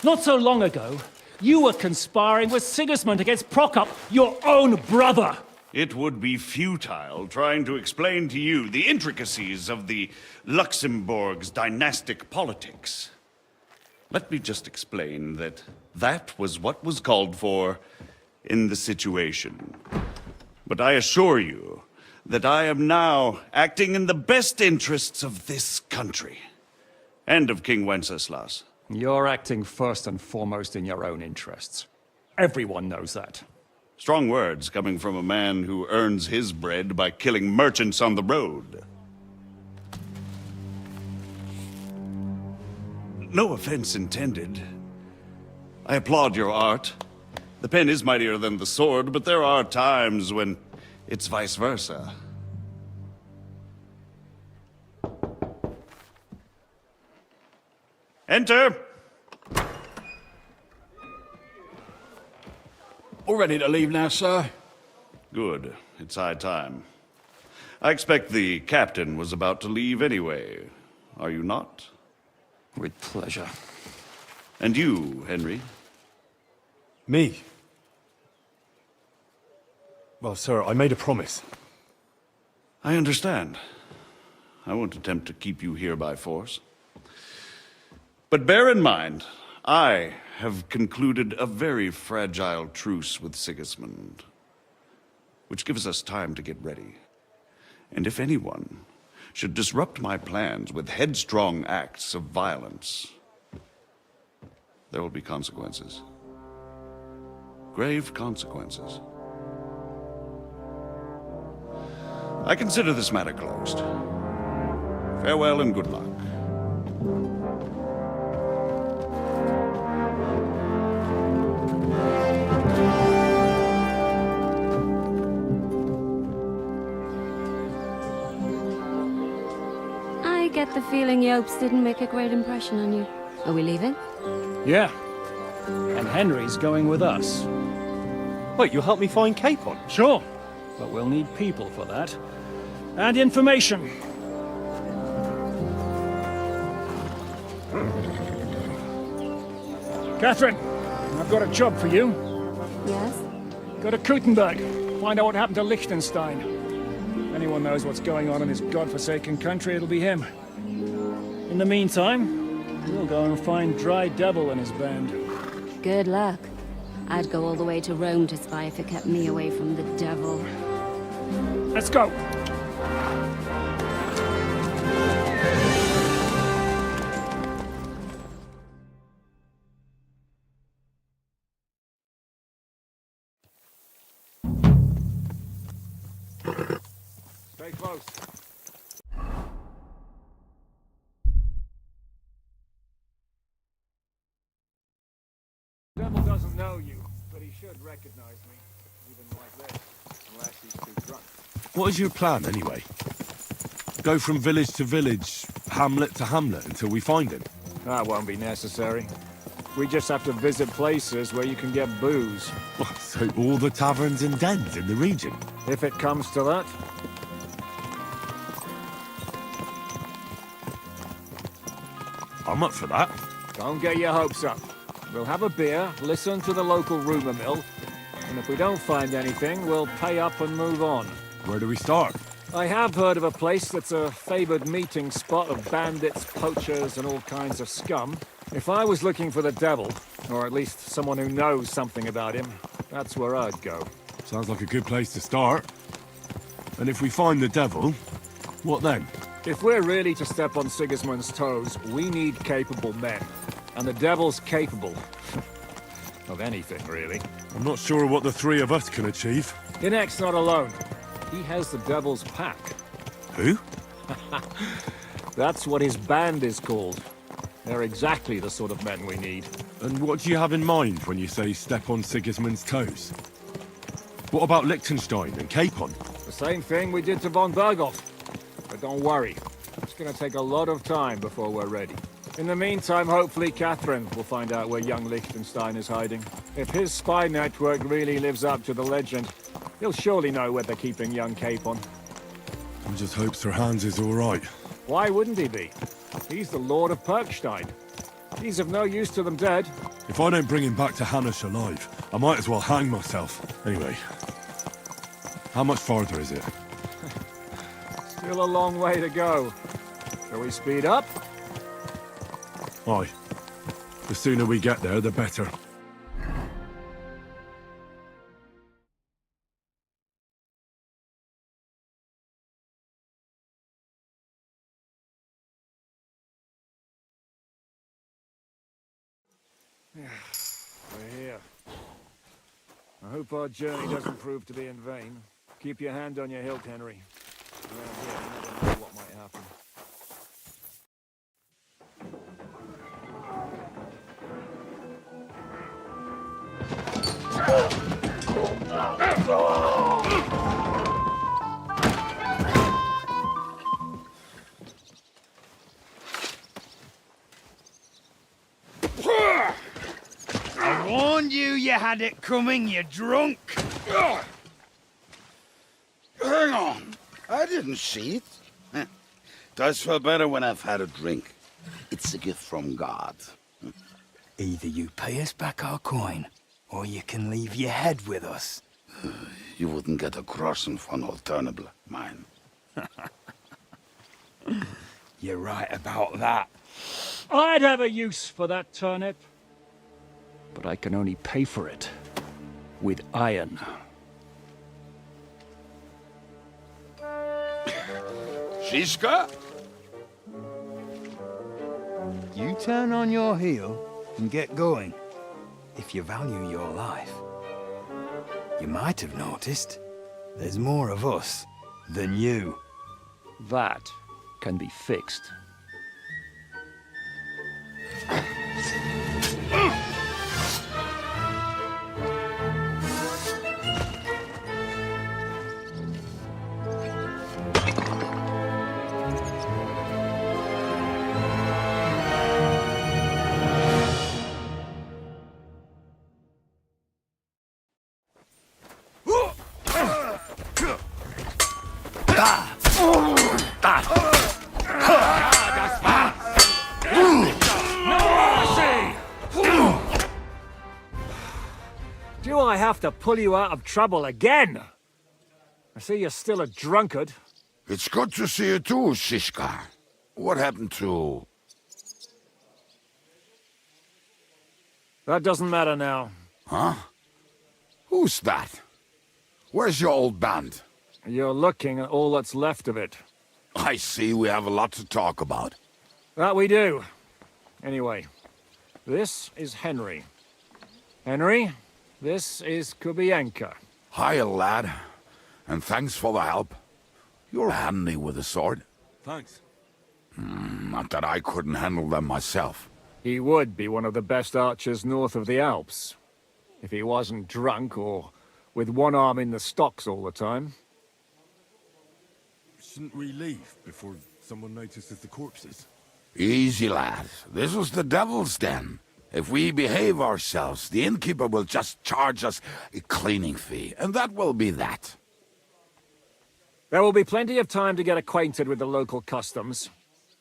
Not so long ago, you were conspiring with Sigismund against Prokop, your own brother! It would be futile trying to explain to you the intricacies of the Luxembourg's dynastic politics. Let me just explain that that was what was called for in the situation. But I assure you that I am now acting in the best interests of this country and of King Wenceslas. You're acting first and foremost in your own interests. Everyone knows that. Strong words coming from a man who earns his bread by killing merchants on the road. No offense intended. I applaud your art. The pen is mightier than the sword, but there are times when it's vice versa. Enter! All ready to leave now, sir? Good. It's high time. I expect the captain was about to leave anyway. Are you not? With pleasure. And you, Henry? Me? Well, sir, I made a promise. I understand. I won't attempt to keep you here by force. But bear in mind, I have concluded a very fragile truce with Sigismund, which gives us time to get ready. And if anyone should disrupt my plans with headstrong acts of violence, there will be consequences. Grave consequences. I consider this matter closed. Farewell and good luck. I get the feeling Yopes didn't make a great impression on you. Are we leaving? Yeah. And Henry's going with us. Wait, you'll help me find Capon? Sure. But we'll need people for that. And information. Catherine, I've got a job for you. Yes? Go to Kuttenberg. Find out what happened to Liechtenstein. If anyone knows what's going on in this godforsaken country, it'll be him. In the meantime, we'll go and find Dry Devil and his band. Good luck. I'd go all the way to Rome to spy if it kept me away from the devil. Let's go! Stay close. The devil doesn't know you, but he should recognize me, even like this, unless he's too drunk. What is your plan, anyway? Go from village to village, hamlet to hamlet, until we find him? That won't be necessary. We just have to visit places where you can get booze. So all the taverns and dens in the region? If it comes to that. I'm up for that. Don't get your hopes up. We'll have a beer, listen to the local rumor mill, and if we don't find anything, we'll pay up and move on. Where do we start? I have heard of a place that's a favored meeting spot of bandits, poachers, and all kinds of scum. If I was looking for the devil, or at least someone who knows something about him, that's where I'd go. Sounds like a good place to start. And if we find the devil, what then? If we're really to step on Sigismund's toes, we need capable men. And the devil's capable. Of anything, really. I'm not sure what the three of us can achieve. Inek's not alone. He has the devil's pack. Who? That's what his band is called. They're exactly the sort of men we need. And what do you have in mind when you say step on Sigismund's toes? What about Liechtenstein and Capon? The same thing we did to von Berghoff. But don't worry. It's gonna take a lot of time before we're ready. In the meantime, hopefully Catherine will find out where young Liechtenstein is hiding. If his spy network really lives up to the legend, he'll surely know where they're keeping young Capon. I just hope Sir Hans is all right. Why wouldn't he be? He's the Lord of Perkstein. He's of no use to them dead. If I don't bring him back to Hanish alive, I might as well hang myself. Anyway, how much farther is it? Still a long way to go. Shall we speed up? Aye. The sooner we get there, the better. We're here. I hope our journey doesn't prove to be in vain. Keep your hand on your hilt, Henry. Around here, you never know what might happen. I warned you had it coming, you drunk. Hang on. I didn't see it. Does feel better when I've had a drink. It's a gift from God. Either you pay us back our coin, or you can leave your head with us. You wouldn't get a crossing for an alternative, mine. You're right about that. I'd have a use for that turnip. but I can only pay for it with iron. Shiska? You turn on your heel and get going, if you value your life. You might have noticed, there's more of us than you. That can be fixed. Do I have to pull you out of trouble again? I see you're still a drunkard. It's good to see you too, Shishka. What happened to... That doesn't matter now. Huh? Who's that? Where's your old band? You're looking at all that's left of it. I see we have a lot to talk about. That we do. Anyway, this is Henry. Henry, this is Kubienka. Hiya, lad. And thanks for the help. You're handy with a sword. Thanks. Not that I couldn't handle them myself. He would be one of the best archers north of the Alps. If he wasn't drunk or with one arm in the stocks all the time. Shouldn't we leave before someone notices the corpses? Easy, lad. This was the devil's den. If we behave ourselves, the innkeeper will just charge us a cleaning fee, and that will be that. There will be plenty of time to get acquainted with the local customs.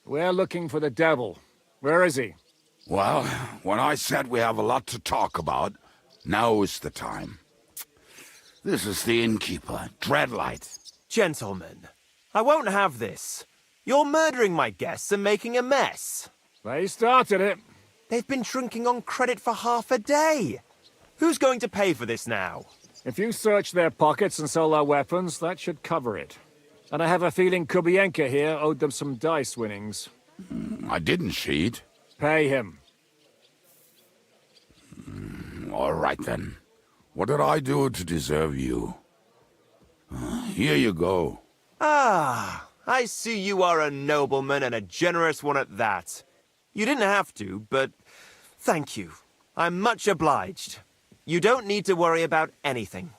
We're looking for the devil. Where is he? Well, when I said we have a lot to talk about, now is the time. This is the innkeeper, Dreadlight. Gentlemen, I won't have this. You're murdering my guests and making a mess. They started it. They've been drinking on credit for half a day. Who's going to pay for this now? If you search their pockets and sell their weapons, that should cover it. And I have a feeling Kubienka here owed them some dice winnings. I didn't cheat. Pay him. All right, then. What did I do to deserve you? Here you go. Ah, I see you are a nobleman and a generous one at that. You didn't have to, but thank you. I'm much obliged. You don't need to worry about anything.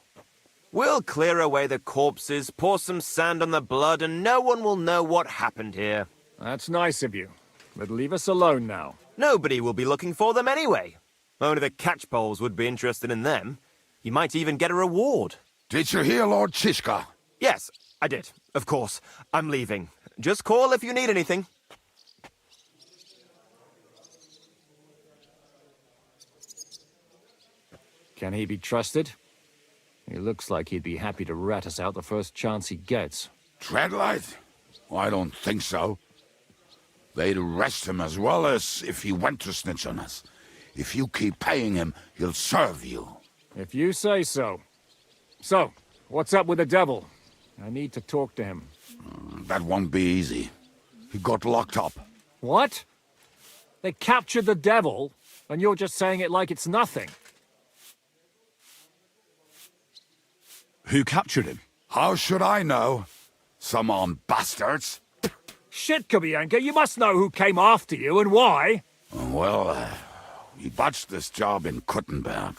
We'll clear away the corpses, pour some sand on the blood, and no one will know what happened here. That's nice of you. But leave us alone now. Nobody will be looking for them anyway. Only the catchpoles would be interested in them. You might even get a reward. Did you hear Lord Chishka? Yes, I did. Of course. I'm leaving. Just call if you need anything. Can he be trusted? He looks like he'd be happy to rat us out the first chance he gets. Dreadlight? I don't think so. They'd arrest him as well as if he went to snitch on us. If you keep paying him, he'll serve you. If you say so. So, what's up with the devil? I need to talk to him. That won't be easy. He got locked up. What? They captured the devil, and you're just saying it like it's nothing. Who captured him? How should I know? Some armed bastards. Shit, Kubienka, you must know who came after you and why. Well, we botched this job in Kuttenberg.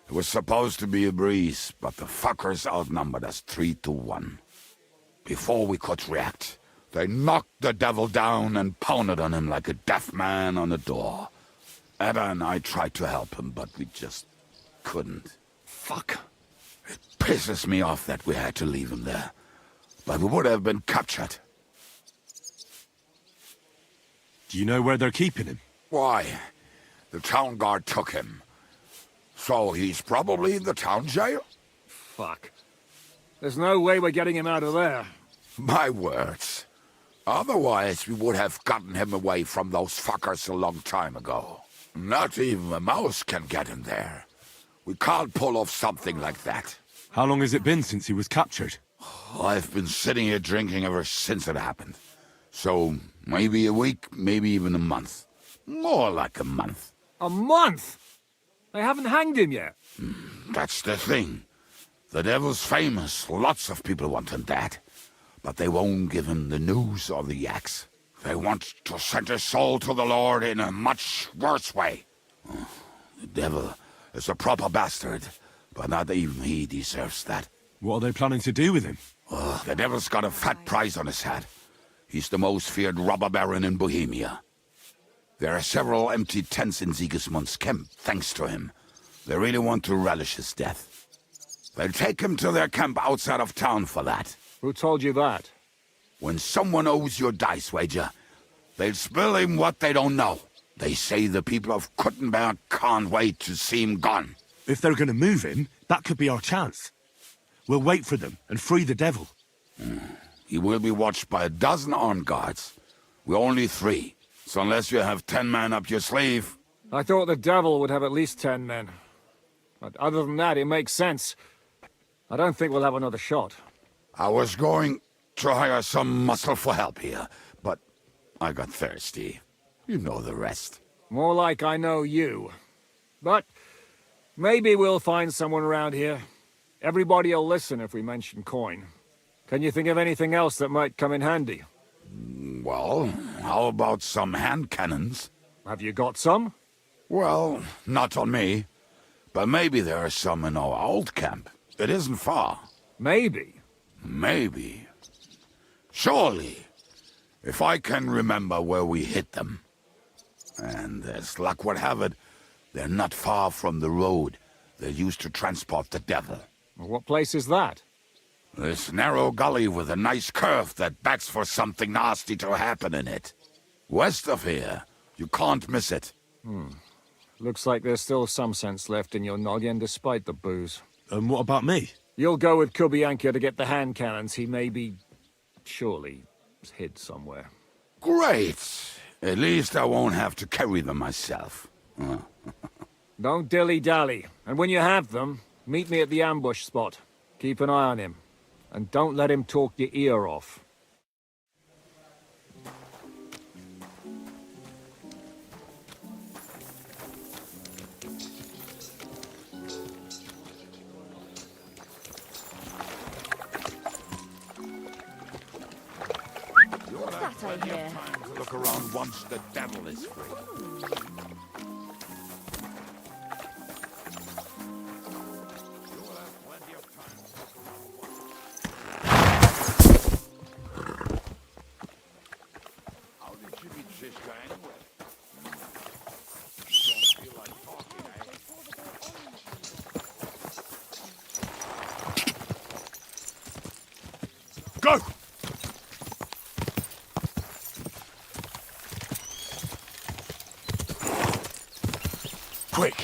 It was supposed to be a breeze, but the fuckers outnumbered us 3-1. Before we could react, they knocked the devil down and pounded on him like a deaf man on a door. Ada and I tried to help him, but we just couldn't. Fuck. It pisses me off that we had to leave him there. But we would have been captured. Do you know where they're keeping him? Why? The town guard took him. So he's probably in the town jail? Fuck. There's no way we're getting him out of there. My words. Otherwise, we would have gotten him away from those fuckers a long time ago. Not even a mouse can get in there. We can't pull off something like that. How long has it been since he was captured? I've been sitting here drinking ever since it happened. So, maybe a week, maybe even a month. More like a month. A month? They haven't hanged him yet. That's the thing. The devil's famous. Lots of people want him dead. But they won't give him the news or the axe. They want to send his soul to the Lord in a much worse way. The devil is a proper bastard, but not even he deserves that. What are they planning to do with him? The devil's got a fat price on his head. He's the most feared robber baron in Bohemia. There are several empty tents in Sigismund's camp, thanks to him. They really want to relish his death. They'll take him to their camp outside of town for that. Who told you that? When someone owes your dice wager, they'll spill him what they don't know. They say the people of Kuttenberg can't wait to see him gone. If they're going to move him, that could be our chance. We'll wait for them and free the devil. He will be watched by 12 armed guards. We're only 3, so unless you have 10 men up your sleeve... I thought the devil would have at least 10 men. But other than that, it makes sense. I don't think we'll have another shot. I was going to hire some muscle for help here, but I got thirsty. You know the rest. More like I know you. But maybe we'll find someone around here. Everybody'll listen if we mention coin. Can you think of anything else that might come in handy? Well, how about some hand cannons? Have you got some? Well, not on me. But maybe there are some in our old camp. It isn't far. Maybe? Maybe. Surely. If I can remember where we hit them. And as luck would have it, they're not far from the road they used to transport the devil. What place is that? This narrow gully with a nice curve that backs for something nasty to happen in it. West of here. You can't miss it. Looks like there's still some sense left in your noggin despite the booze. And what about me? You'll go with Kubianka to get the hand cannons. He may be... surely hid somewhere. Great! At least I won't have to carry them myself. Don't dilly-dally. And when you have them, meet me at the ambush spot. Keep an eye on him. And don't let him talk your ear off. What's that I hear? Time to look around once the devil is free. Go! Quick!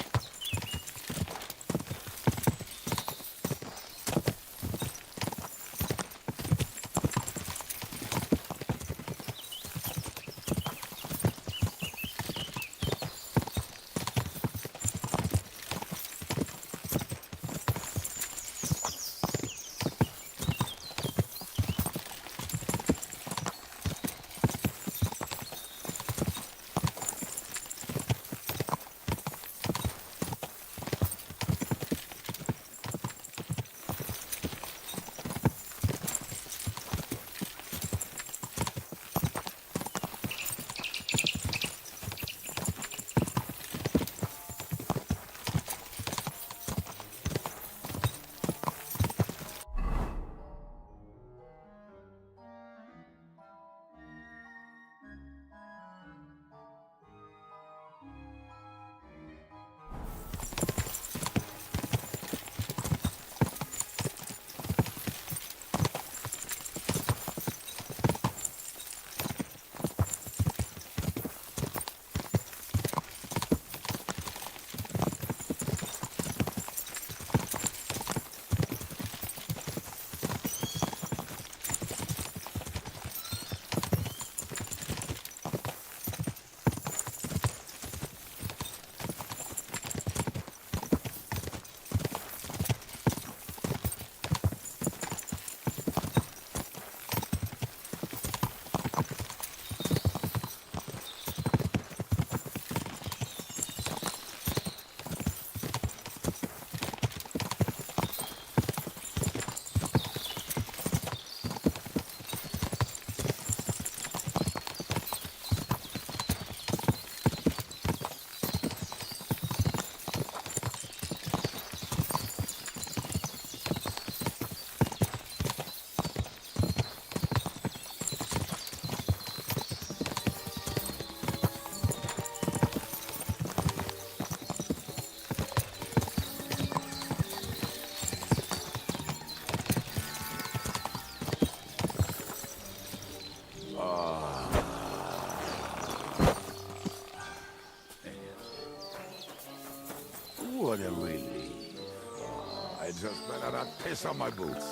Better not piss on my boots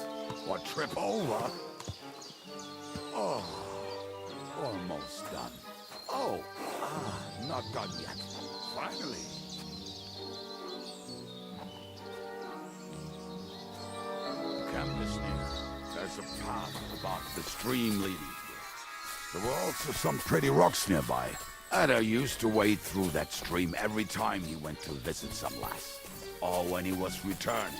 or trip over. Oh, almost done. Oh, not done yet. Finally. The camp is near. There's a path about the stream leading to it. There were also some pretty rocks nearby. Ada used to wade through that stream every time he went to visit some lass. Or when he was returning.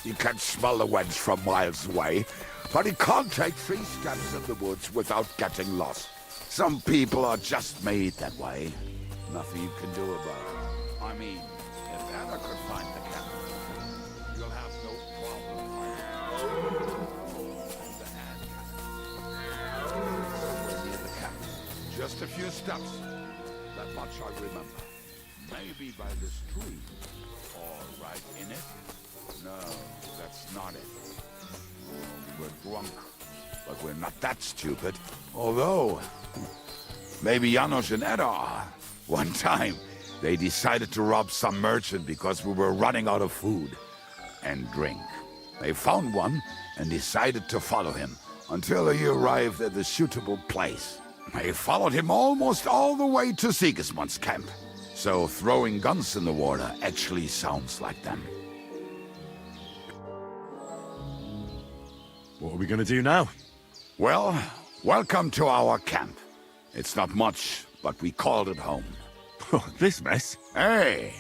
You can smell the wench from miles away, but he can't take 3 steps in the woods without getting lost. Some people are just made that way. Nothing you can do about it. I mean, if Anna could find the camp, you'll have no problem finding the hand cannon. Somewhere near the camp. Just a few steps. That much I remember. Maybe by the stream. Or right in it. No, that's not it. We're drunk, but we're not that stupid. Although, maybe Janos and Edda are. One time, they decided to rob some merchant because we were running out of food and drink. They found one and decided to follow him until he arrived at a suitable place. They followed him almost all the way to Sigismund's camp. So throwing guns in the water actually sounds like them. What are we gonna do now? Well, welcome to our camp. It's not much, but we called it home. This mess? Hey,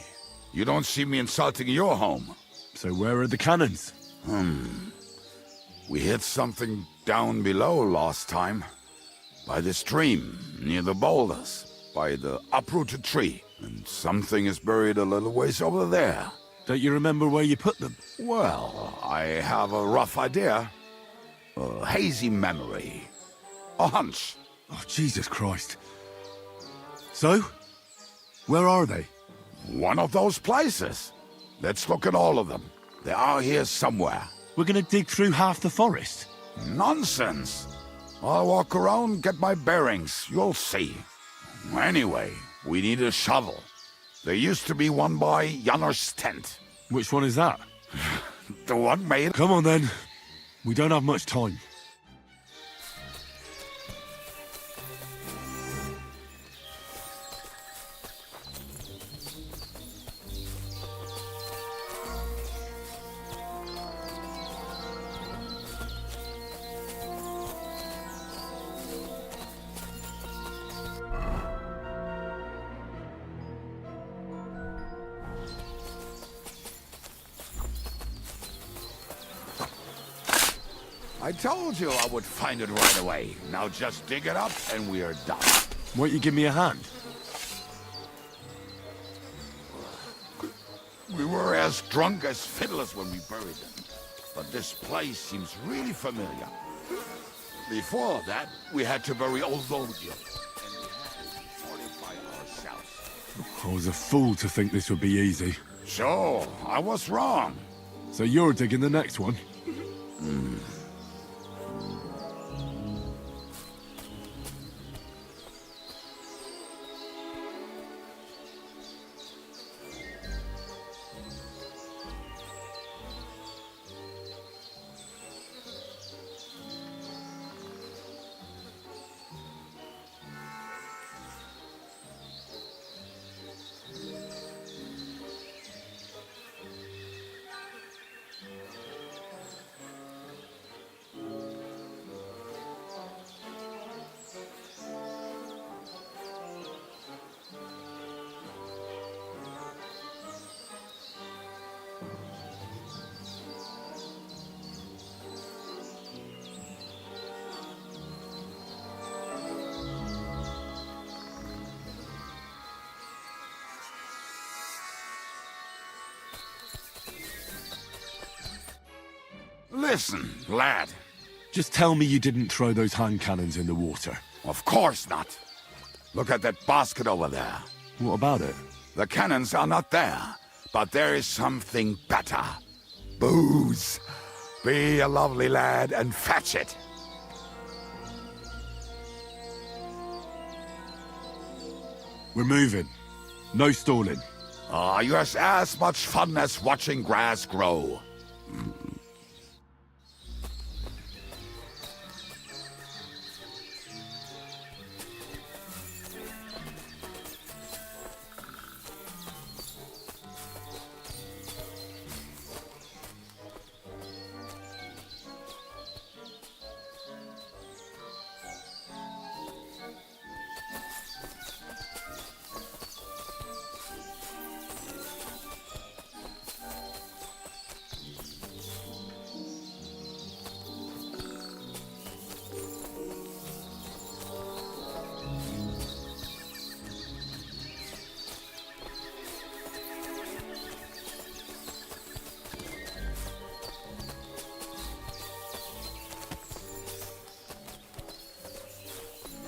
you don't see me insulting your home. So where are the cannons? We hit something down below last time. By the stream, near the boulders, by the uprooted tree. And something is buried a little ways over there. Don't you remember where you put them? Well, I have a rough idea. A hazy memory. A hunch. Oh, Jesus Christ. So? Where are they? One of those places. Let's look at all of them. They are here somewhere. We're gonna dig through half the forest? Nonsense. I'll walk around, get my bearings. You'll see. Anyway, we need a shovel. There used to be one by Janos' tent. Which one is that? The one made... Come on then. We don't have much time. I told you I would find it right away. Now just dig it up and we are done. Won't you give me a hand? We were as drunk as fiddlers when we buried them. But this place seems really familiar. Before that, we had to bury old Volgil. And we had to fortify ourselves. I was a fool to think this would be easy. Sure, I was wrong. So you're digging the next one? Listen, lad. Just tell me you didn't throw those hand cannons in the water. Of course not. Look at that basket over there. What about it? The cannons are not there, but there is something better. Booze. Be a lovely lad and fetch it. We're moving. No stalling. You're as much fun as watching grass grow.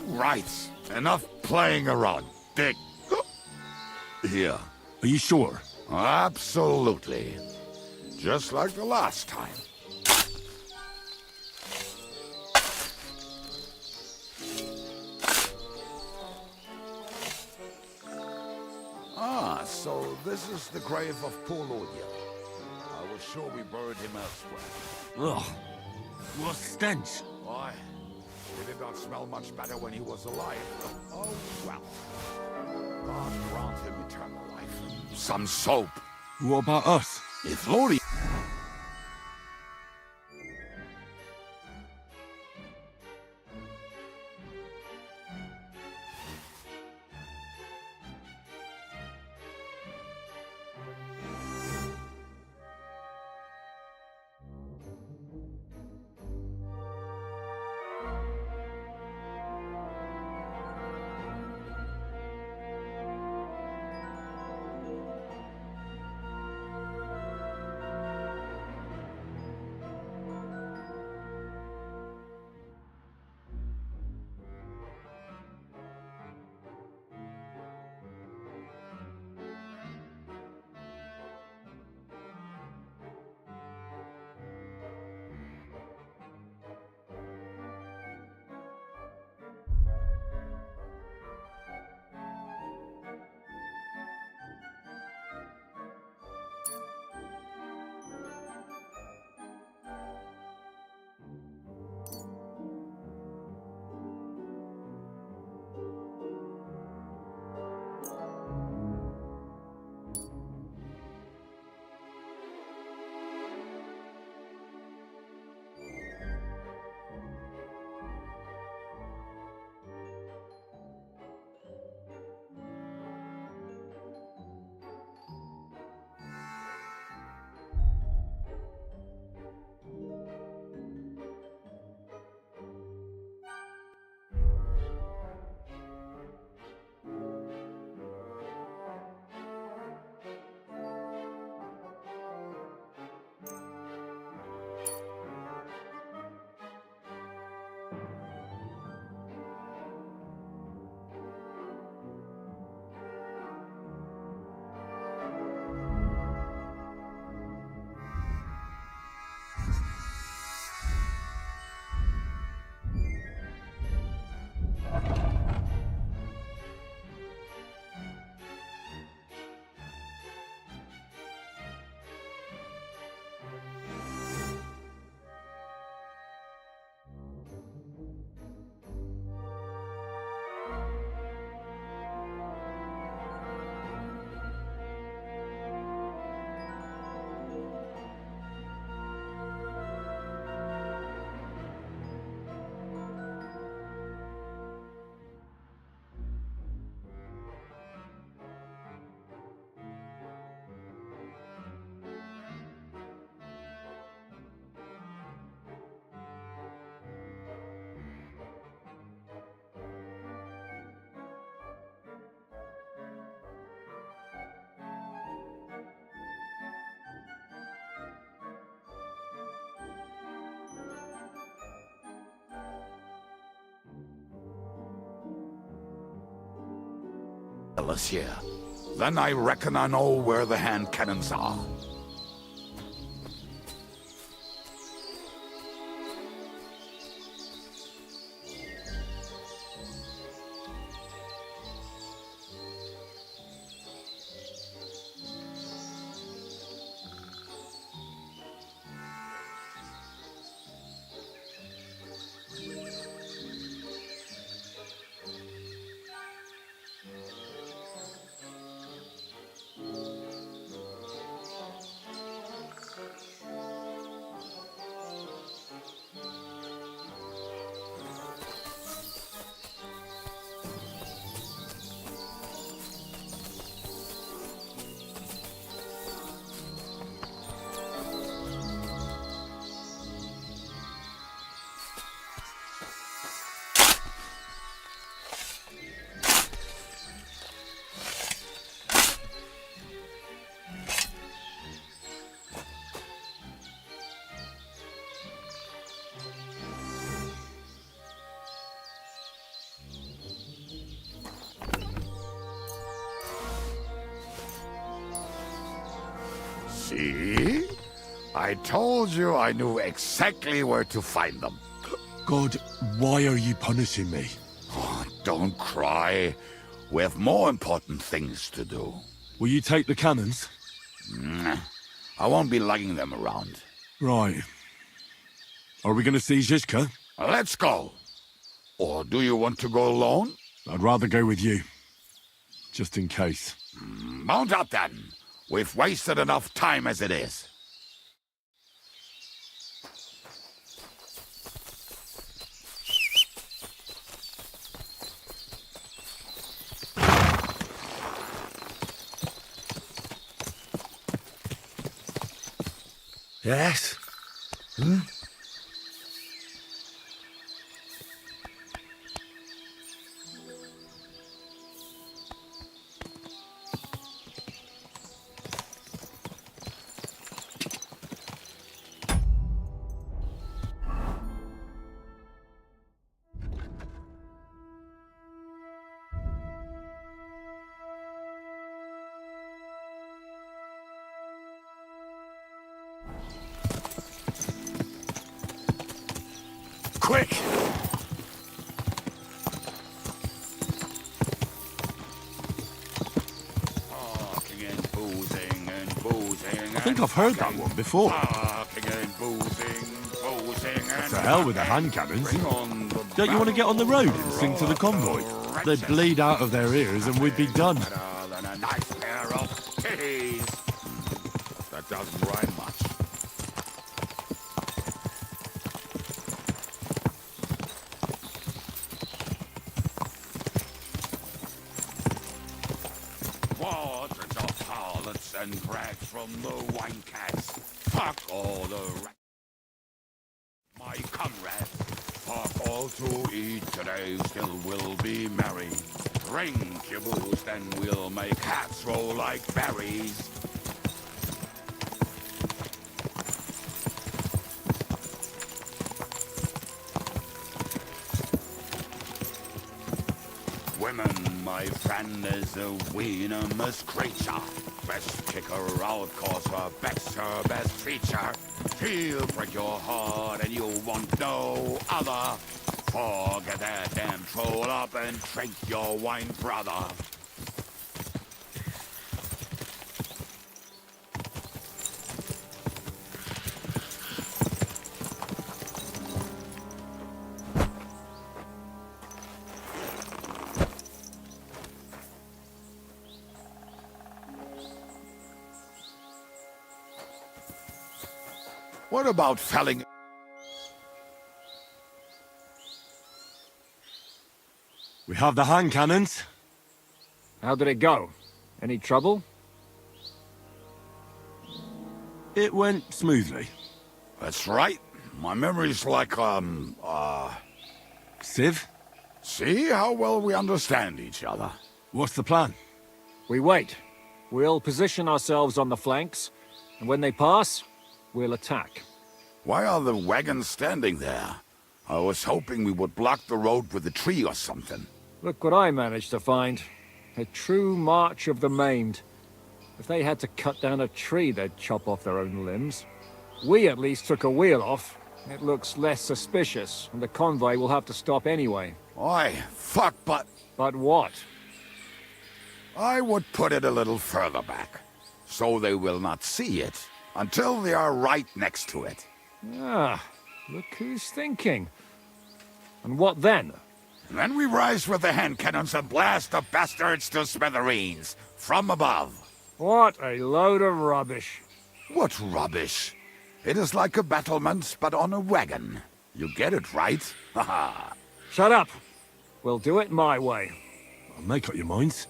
Right. Enough playing around, Dick. Here. Are you sure? Absolutely. Just like the last time. So this is the grave of poor Lord Yell. I was sure we buried him elsewhere. Ugh. What stench. Why? He did not smell much better when he was alive. Oh, well. God grant him eternal life. Some soap. What about us? If Lord is here, then I reckon I know where the hand cannons are. I told you I knew exactly where to find them. God, why are you punishing me? Oh, don't cry. We have more important things to do. Will you take the cannons? I won't be lugging them around. Right. Are we going to see Zizka? Let's go. Or do you want to go alone? I'd rather go with you. Just in case. Mount up then. We've wasted enough time as it is. Yes? Quick! Talking and boozing and boozing. I think I've heard that one before. Talking and boozing and... To hell with the hand cannons. Don't you want to get on the road and sing to the convoy? They'd bleed out of their ears and we'd be done. Than a nice pair of titties. That doesn't rhyme much. Waters of harlots and brags from the wine cats. Fuck all the my comrades. Fuck all to eat today, still we'll be merry. Drink your booze, then we'll make hats roll like berries. Women, my friend, is a venomous creature. Best kick her out, cause her back's her best feature. She'll break your heart and you want no other. Forget that damn troll up and drink your wine, brother. What about felling? We have the hand cannons. How did it go? Any trouble? It went smoothly. That's right. My memory's like, Civ? See how well we understand each other. What's the plan? We wait. We'll position ourselves on the flanks, and when they pass, we'll attack. Why are the wagons standing there? I was hoping we would block the road with a tree or something. Look what I managed to find. A true march of the maimed. If they had to cut down a tree, they'd chop off their own limbs. We at least took a wheel off. It looks less suspicious, and the convoy will have to stop anyway. Oi, fuck, but... But what? I would put it a little further back, so they will not see it until they are right next to it. Ah, look who's thinking. And what then? Then we rise with the hand cannons and blast the bastards to smithereens, from above. What a load of rubbish. What rubbish? It is like a battlement, but on a wagon. You get it, right? Haha. Shut up. We'll do it my way. Make up your minds.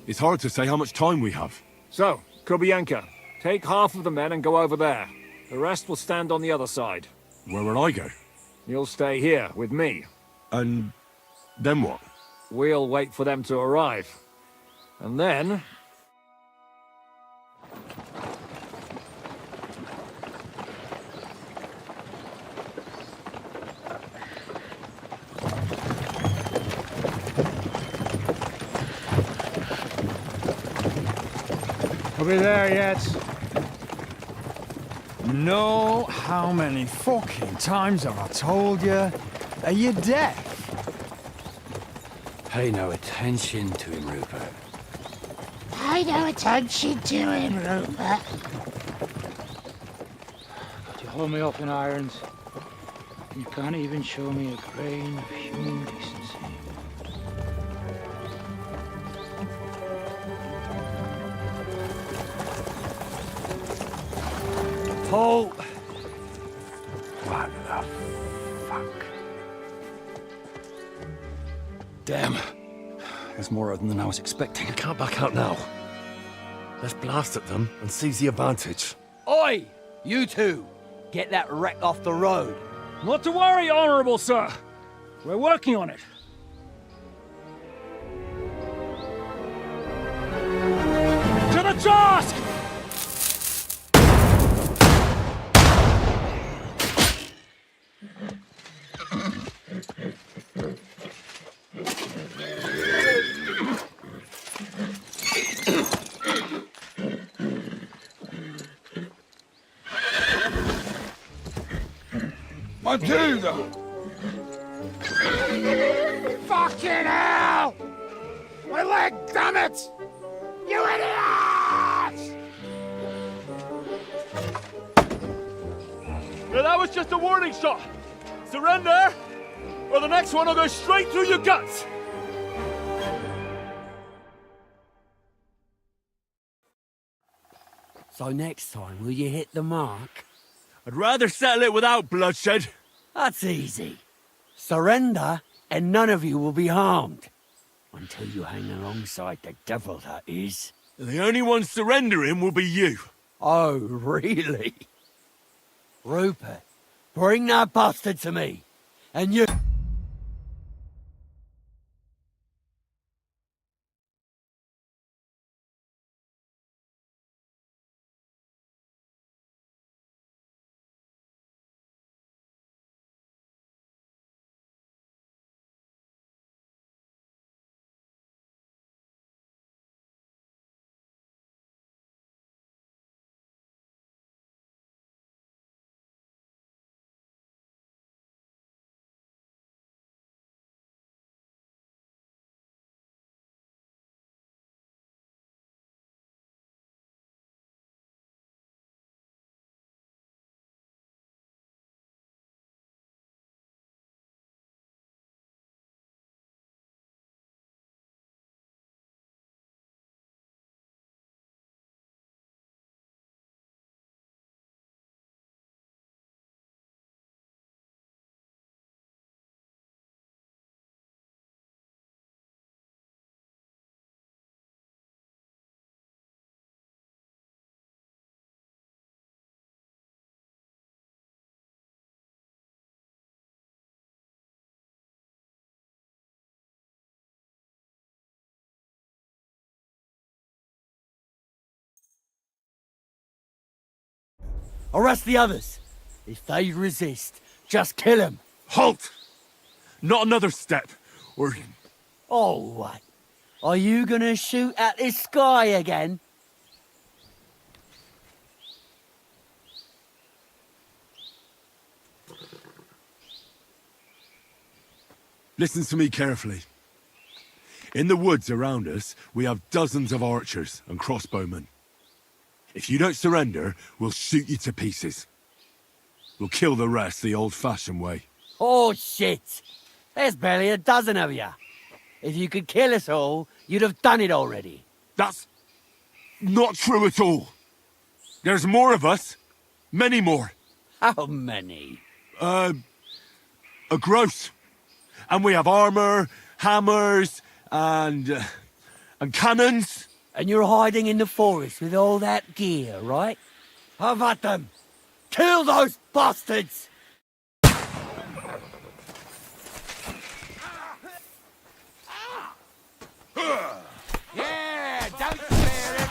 It's hard to say how much time we have. So, Kubienka, take half of the men and go over there. The rest will stand on the other side. Where will I go? You'll stay here with me. And then what? We'll wait for them to arrive. And then... Are we there yet? No, how many fucking times have I told you? Are you deaf? Pay no attention to him, Rupert. Pay no attention to him, Rupert. But you hold me up in irons, and you can't even show me a grain of human decency. Paul! What the fuck? Damn. There's more of them than I was expecting. We can't back out now. Let's blast at them and seize the advantage. Oi! You two! Get that wreck off the road. Not to worry, Honorable Sir. We're working on it. To the task! Matilda! Fucking hell! My leg, damn it! You idiots! Now that was just a warning shot. Surrender, or the next one will go straight through your guts. So next time, will you hit the mark? I'd rather settle it without bloodshed. That's easy. Surrender, and none of you will be harmed. Until you hang alongside the devil, that is. The only one surrendering will be you. Oh, really? Rupert, bring that bastard to me. And you... Arrest the others. If they resist, just kill them. Halt! Not another step, or... Oh, what? Are you gonna shoot at the sky again? Listen to me carefully. In the woods around us, we have dozens of archers and crossbowmen. If you don't surrender, we'll shoot you to pieces. We'll kill the rest the old-fashioned way. Oh, shit! There's barely a dozen of you. If you could kill us all, you'd have done it already. That's not true at all. There's more of us. Many more. How many? A gross. And we have armor, hammers, and cannons. And you're hiding in the forest with all that gear, right? Have at them! Kill those bastards! Yeah, don't spare him!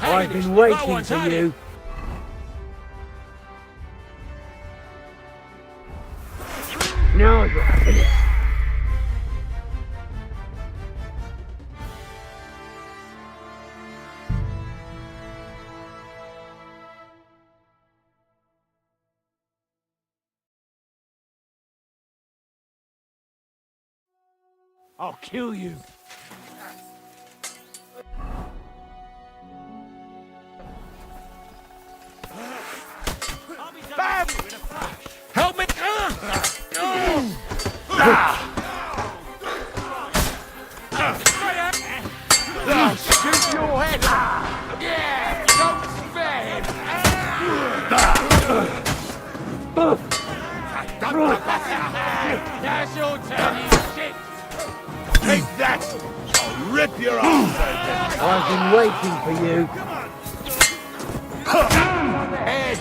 I've been waiting for you. know that. I'll kill you. Bam! Help me! Shoot your head! Yeah! Don't spare him! That's your turn, you shit! Take that! I'll rip your arms open! I've been waiting for you. Head!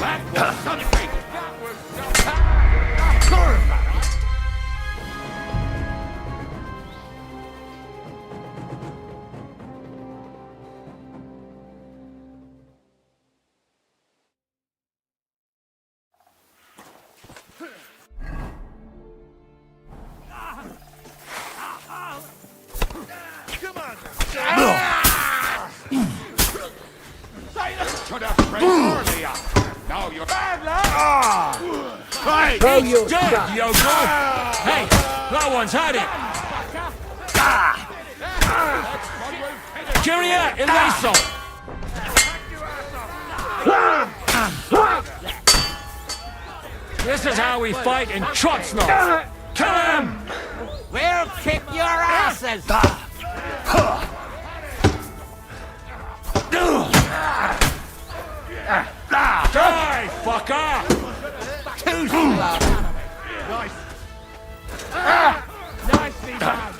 That was something! Come on! Should have prayed earlier. Now you're bad, lad. Right! Throw It's your dead, stuff. yokel! Hey, that one's had it! Kyria, Eleison! This is how we fight in Trotsnov! Kill him! We'll kick your asses! Die, fucker! Too slow! Nicely done!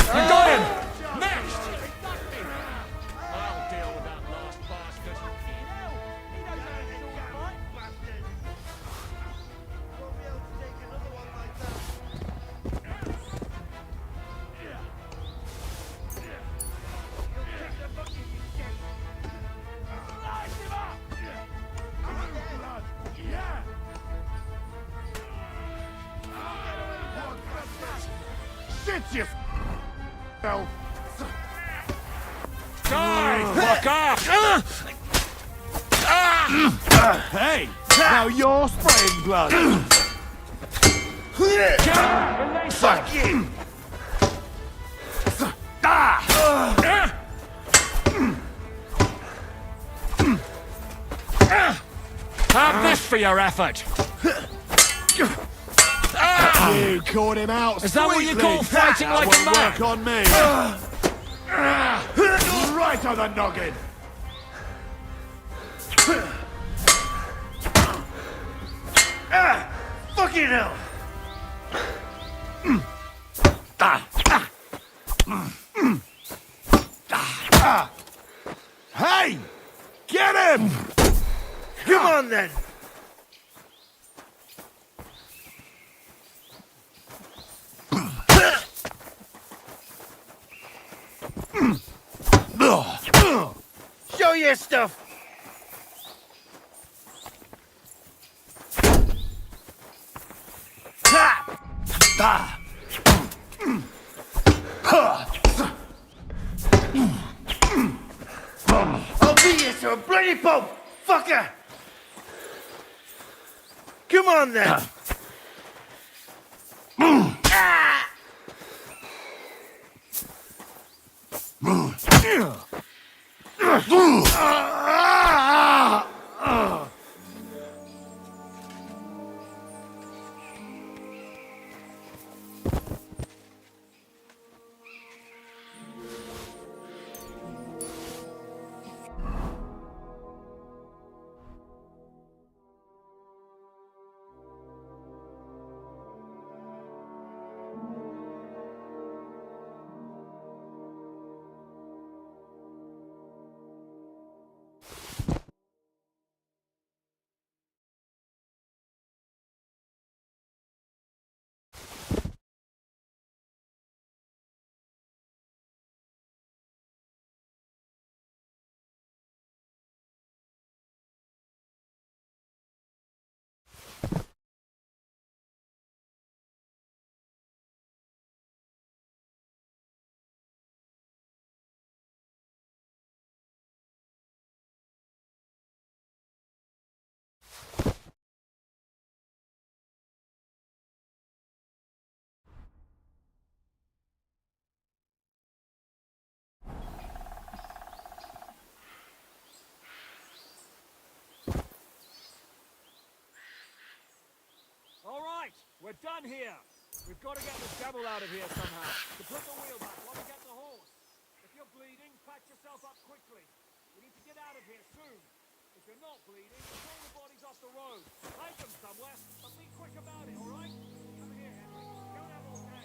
You got him! Next! I'll deal with that last bastard. Shit yourself! Die, fucker! Hey! Now you're spraying blood! Fuck you! Have this for your effort! You caught him out. Is that what you call sweetly. fighting That like a won't man? work on me. Right on the noggin. Fucking hell. Hey! Get him! Come on then! Show your stuff! I'll beat you to a bloody pulp, fucker! Come on then! We're done here. We've got to get the devil out of here somehow. To put the wheel back while we get the horse. If you're bleeding, patch yourself up quickly. We need to get out of here soon. If you're not bleeding, throw the bodies off the road. Hide them somewhere, but be quick about it, all right? Come here, Henry. You don't have all day.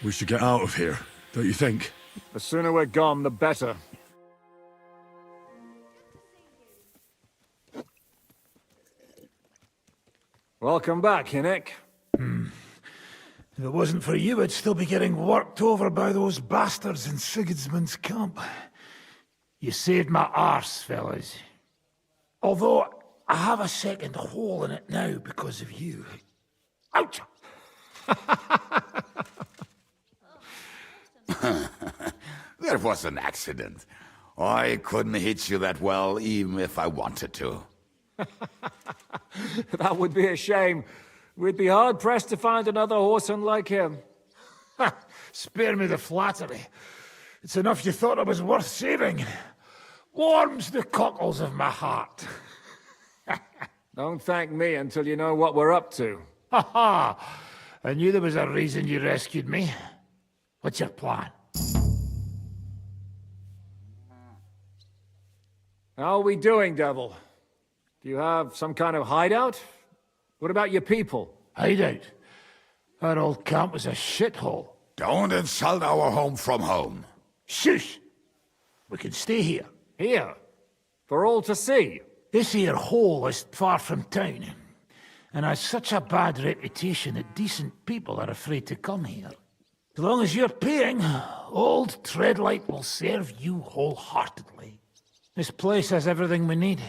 We should get out of here, don't you think? The sooner we're gone, the better. Welcome back, Hinnick. If it wasn't for you, I'd still be getting worked over by those bastards in Sigismund's camp. You saved my arse, fellas. Although, I have a second hole in it now because of you. Ouch! That was an accident. I couldn't hit you that well, even if I wanted to. That would be a shame. We'd be hard-pressed to find another horseman like him. Spare me the flattery. It's enough you thought I was worth saving. Warms the cockles of my heart. Don't thank me until you know what we're up to. Ha ha! I knew there was a reason you rescued me. What's your plan? How are we doing, Devil? Do you have some kind of hideout? What about your people? Hideout? Our old camp was a shithole. Don't insult our home from home. Shush! We can stay here. Here? For all to see? This here hole is far from town, and has such a bad reputation that decent people are afraid to come here. As long as you're paying, old Treadlight will serve you wholeheartedly. This place has everything we need,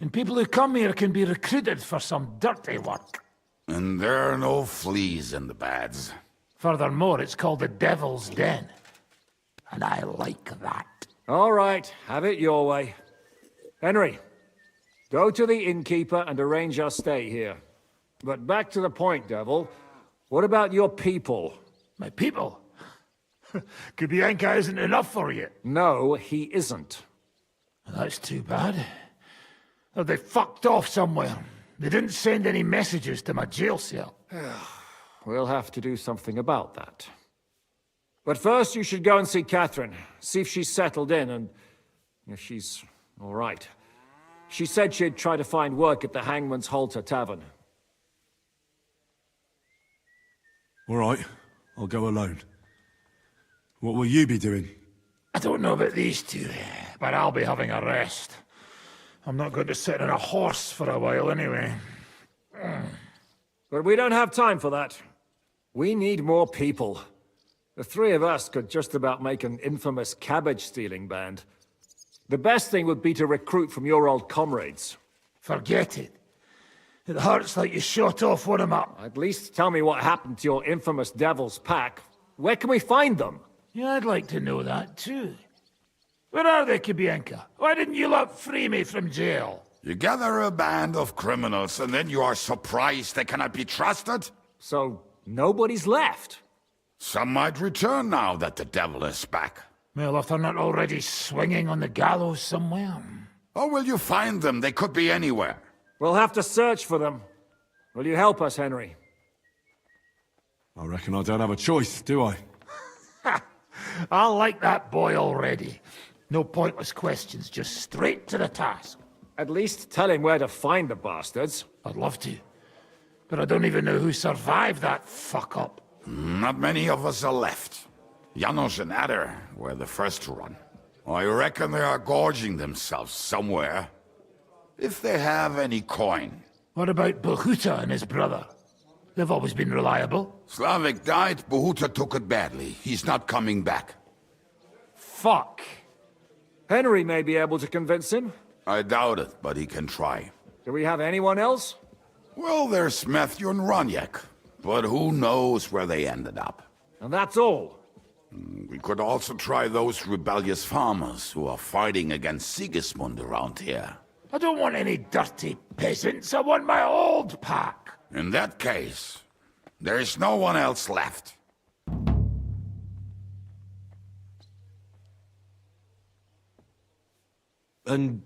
and people who come here can be recruited for some dirty work. And there are no fleas in the beds. Furthermore, it's called the Devil's Den, and I like that. All right, have it your way. Henry, go to the innkeeper and arrange our stay here. But back to the point, Devil. What about your people? My people? Kubienka isn't enough for you. No, he isn't. That's too bad. Oh, they fucked off somewhere. They didn't send any messages to my jail cell. We'll have to do something about that. But first you should go and see Catherine. See if she's settled in and if she's all right. She said she'd try to find work at the Hangman's Halter Tavern. All right, I'll go alone. What will you be doing? I don't know about these two, but I'll be having a rest. I'm not going to sit on a horse for a while anyway. But we don't have time for that. We need more people. The three of us could just about make an infamous cabbage-stealing band. The best thing would be to recruit from your old comrades. Forget it. It hurts like you shot off one of my... At least tell me what happened to your infamous Devil's Pack. Where can we find them? Yeah, I'd like to know that too. Where are they, Kubienka? Why didn't you lot free me from jail? You gather a band of criminals and then you are surprised they cannot be trusted? So, nobody's left? Some might return now that the devil is back. Well, if they're not already swinging on the gallows somewhere. How will you find them? They could be anywhere. We'll have to search for them. Will you help us, Henry? I reckon I don't have a choice, do I? I like that boy already. No pointless questions, just straight to the task. At least tell him where to find the bastards. I'd love to. But I don't even know who survived that fuck-up. Not many of us are left. Janos and Adder were the first to run. I reckon they are gorging themselves somewhere. If they have any coin. What about Bohuta and his brother? They've always been reliable. Slavik died, Bohuta took it badly. He's not coming back. Fuck. Henry may be able to convince him. I doubt it, but he can try. Do we have anyone else? Well, there's Matthew and Roniak, but who knows where they ended up. And that's all. We could also try those rebellious farmers who are fighting against Sigismund around here. I don't want any dirty peasants. I want my old pack. In that case, there is no one else left. And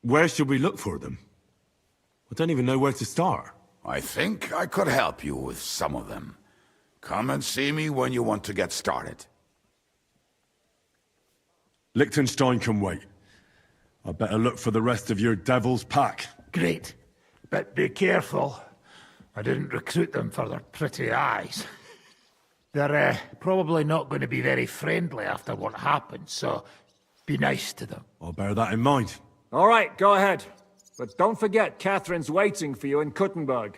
where should we look for them? I don't even know where to start. I think I could help you with some of them. Come and see me when you want to get started. Liechtenstein can wait. I better look for the rest of your devil's pack. Great. But be careful. I didn't recruit them for their pretty eyes. They're probably not going to be very friendly after what happened, so be nice to them. I'll bear that in mind. All right, go ahead. But don't forget, Catherine's waiting for you in Kuttenberg.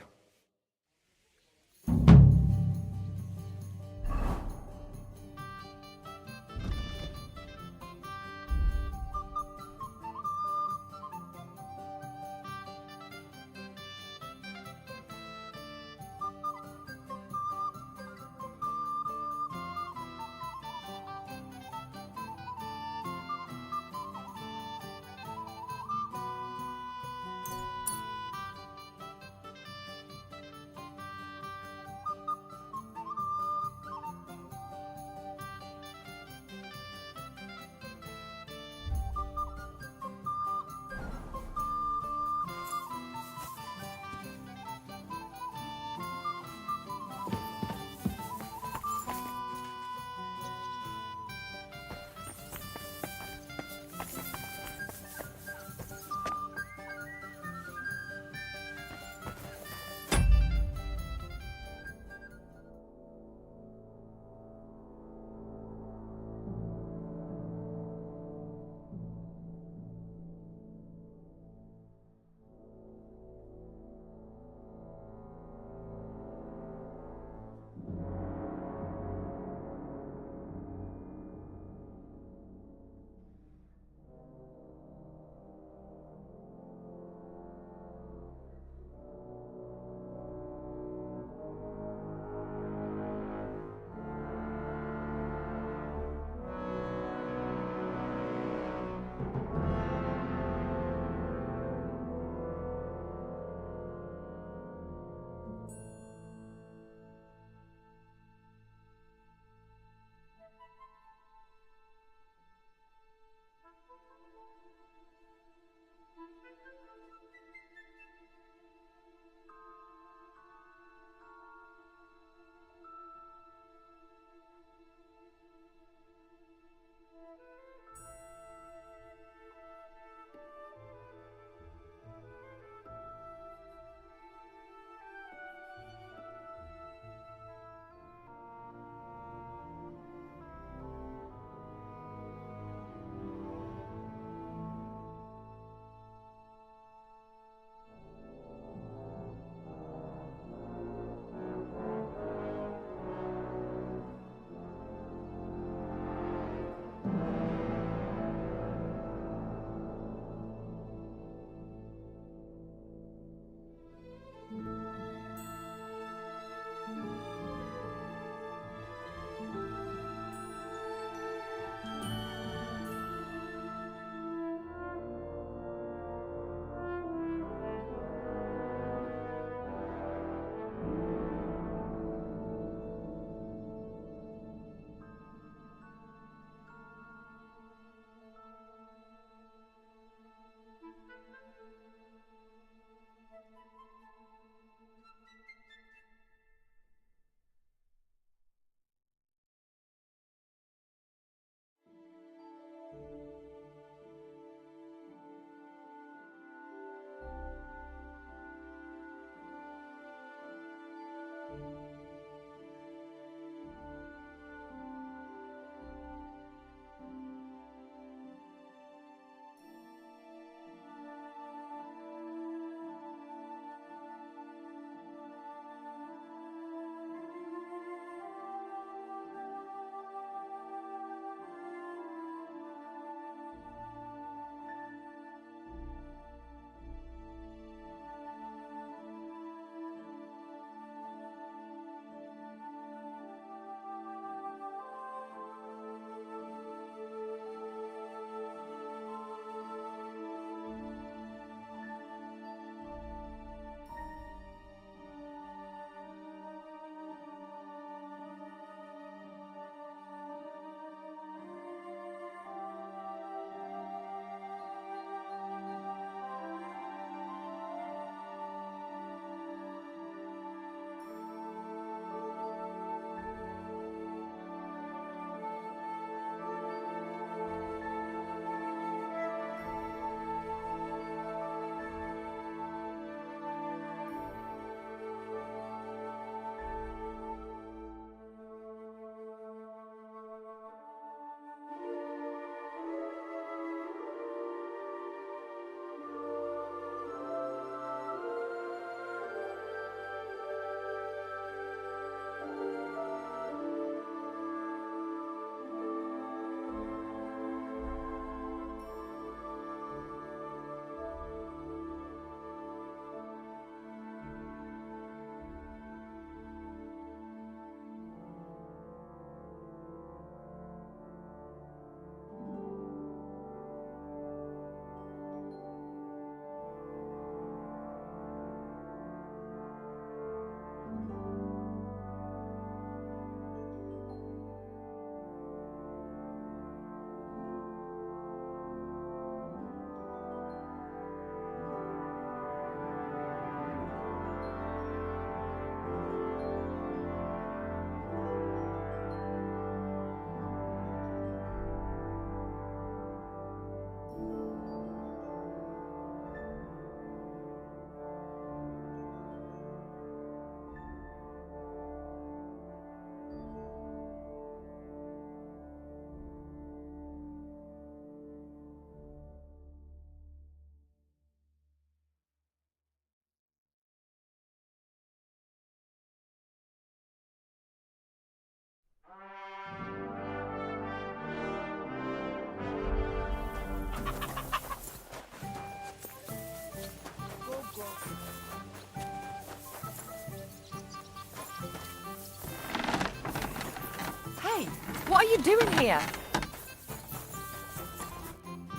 Hey, what are you doing here?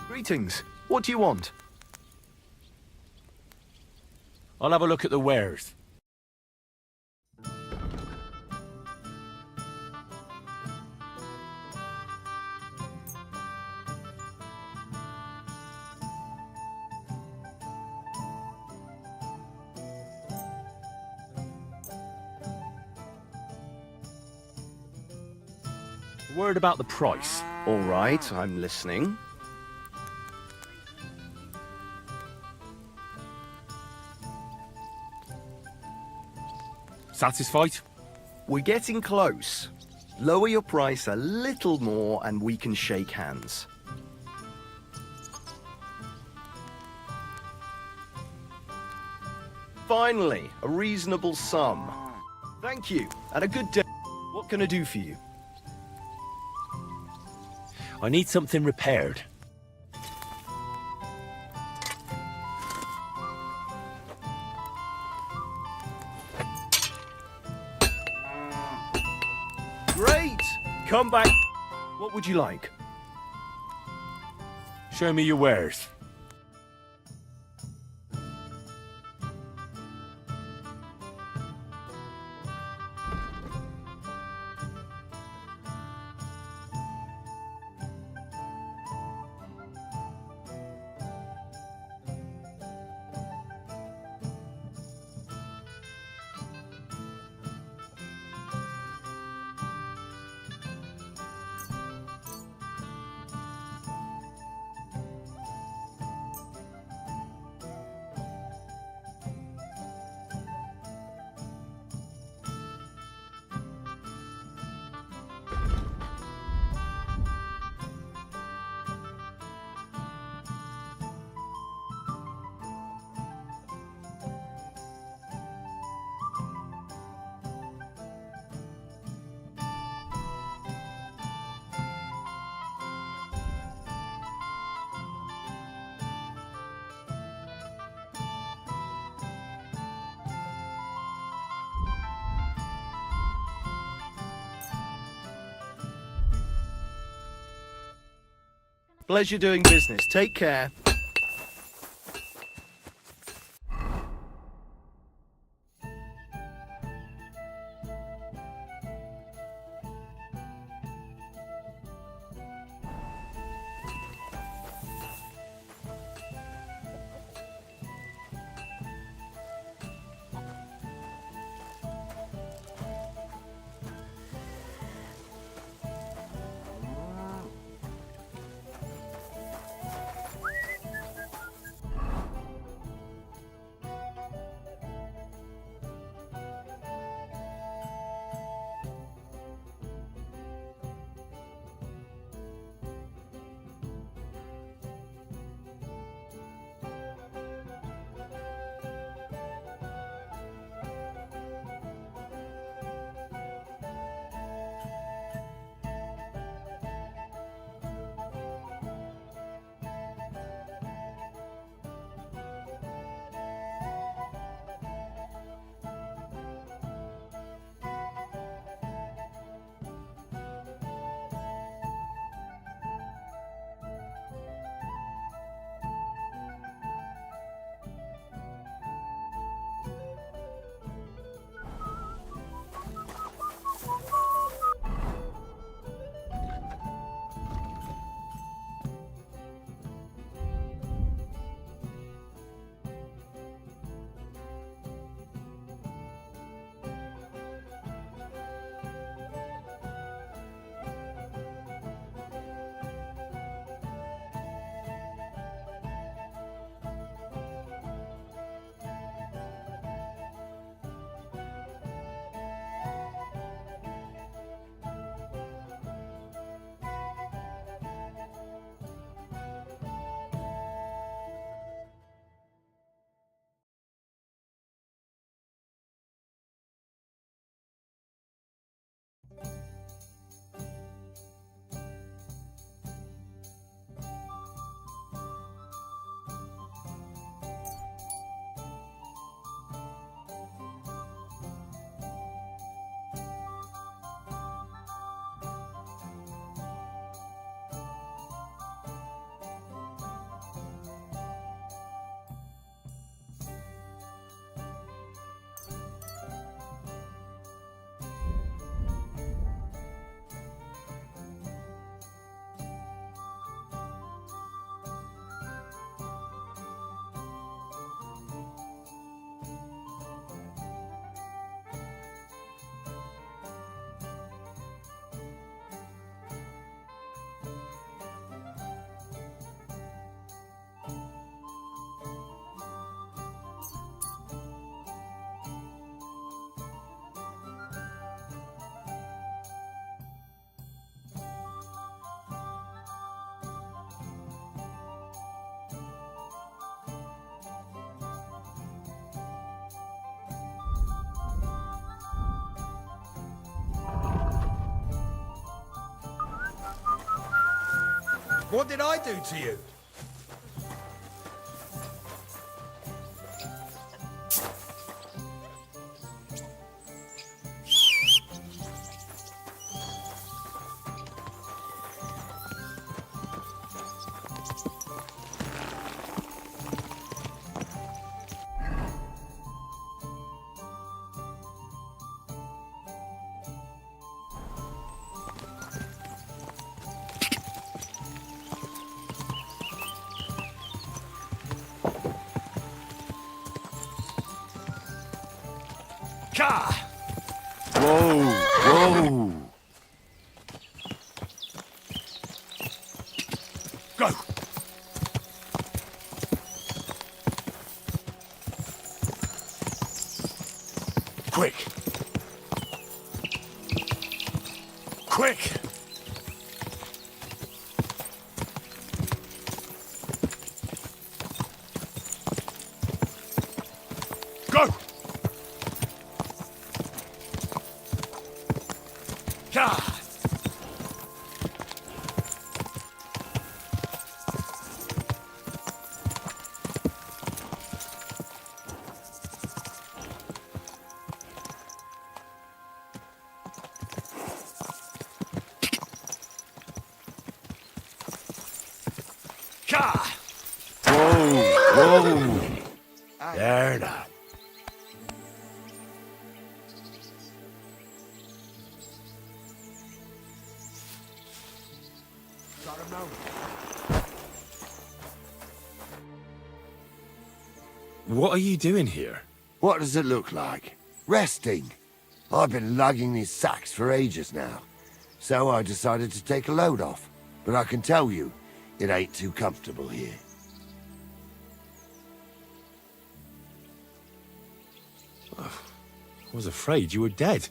Greetings. What do you want? I'll have a look at the wares. A word about the price. All right, I'm listening. Satisfied? We're getting close. Lower your price a little more and we can shake hands. Finally, a reasonable sum. Thank you, and a good day. What can I do for you? I need something repaired. Great! Come back. What would you like? Show me your wares. Pleasure doing business. Take care. What did I do to you? Whoa, whoa. Go! Quick! Quick! Go! God! Whoa! There now. Got him now. What are you doing here? What does it look like? Resting. I've been lugging these sacks for ages now, so I decided to take a load off. But I can tell you, it ain't too comfortable here. I was afraid you were dead.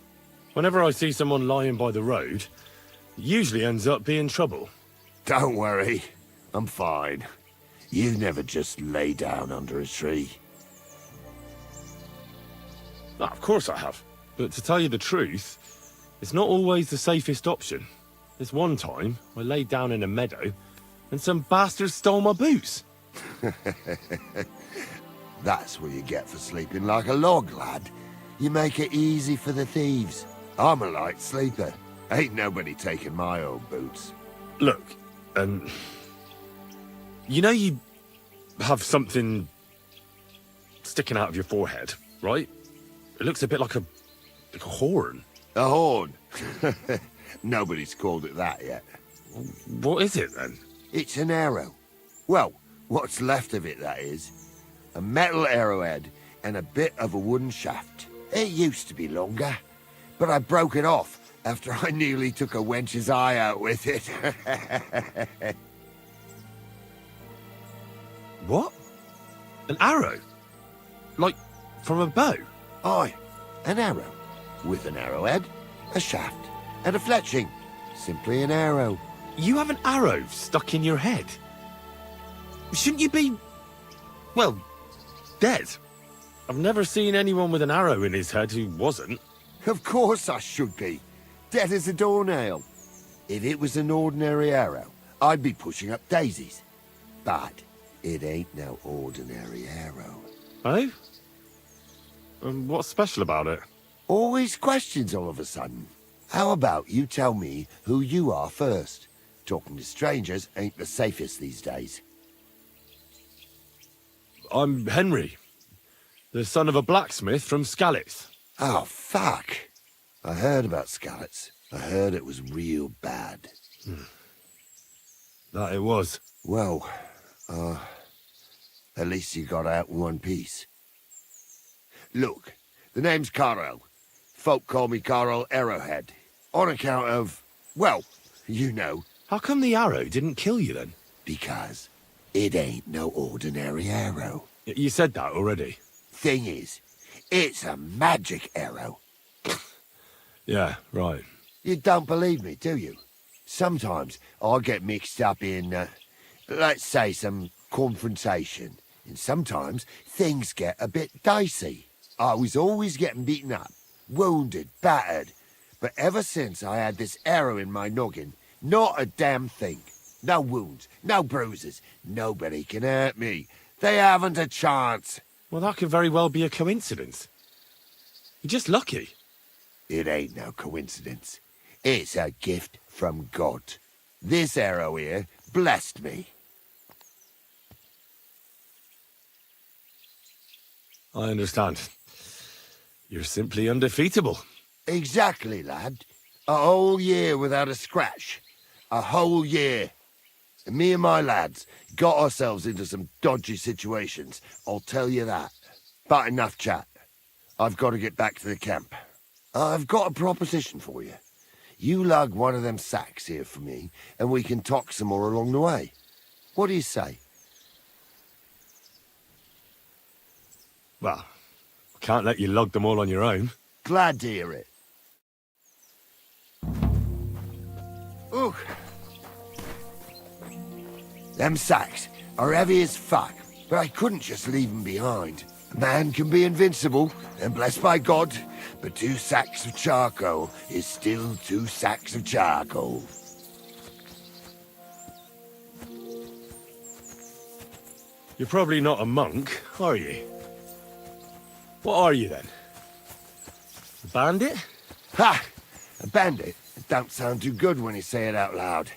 Whenever I see someone lying by the road, it usually ends up being trouble. Don't worry, I'm fine. You never just lay down under a tree. Of course I have. But to tell you the truth, it's not always the safest option. This one time, I laid down in a meadow, and some bastards stole my boots. That's what you get for sleeping like a log, lad. You make it easy for the thieves. I'm a light sleeper. Ain't nobody taking my old boots. Look, you know you have something sticking out of your forehead, right? It looks a bit like a horn. A horn? Nobody's called it that yet. What is it, then? It's an arrow. Well, what's left of it, that is. A metal arrowhead and a bit of a wooden shaft. It used to be longer, but I broke it off after I nearly took a wench's eye out with it. What? An arrow? Like, from a bow? Aye, an arrow. With an arrowhead, a shaft, and a fletching. Simply an arrow. You have an arrow stuck in your head? Shouldn't you be, well, dead? I've never seen anyone with an arrow in his head who wasn't. Of course I should be. Dead as a doornail. If it was an ordinary arrow, I'd be pushing up daisies. But it ain't no ordinary arrow. Oh? And what's special about it? Always questions all of a sudden. How about you tell me who you are first? Talking to strangers ain't the safest these days. I'm Henry, the son of a blacksmith from Skalitz. Oh, fuck. I heard about Skalitz. I heard it was real bad. That it was. Well, at least you got out in one piece. Look, the name's Carl. Folk call me Carl Arrowhead. On account of, well, you know. How come the arrow didn't kill you then? Because it ain't no ordinary arrow. You said that already. Thing is, it's a magic arrow. Yeah, right. You don't believe me, do you? Sometimes I get mixed up in, let's say, some confrontation. And sometimes things get a bit dicey. I was always getting beaten up, wounded, battered. But ever since I had this arrow in my noggin, not a damn thing. No wounds, no bruises. Nobody can hurt me. They haven't a chance. Well, that could very well be a coincidence. You're just lucky. It ain't no coincidence. It's a gift from God. This arrow here blessed me. I understand. You're simply undefeatable. Exactly, lad. A whole year without a scratch. A whole year. And me and my lads got ourselves into some dodgy situations, I'll tell you that. But enough chat. I've got to get back to the camp. I've got a proposition for you. You lug one of them sacks here for me, and we can talk some more along the way. What do you say? Well, I can't let you lug them all on your own. Glad to hear it. Ooh. Them sacks are heavy as fuck, but I couldn't just leave them behind. A man can be invincible, and blessed by God, but 2 sacks of charcoal is still 2 sacks of charcoal. You're probably not a monk, are you? What are you, then? A bandit? Ha! A bandit? It don't sound too good when you say it out loud.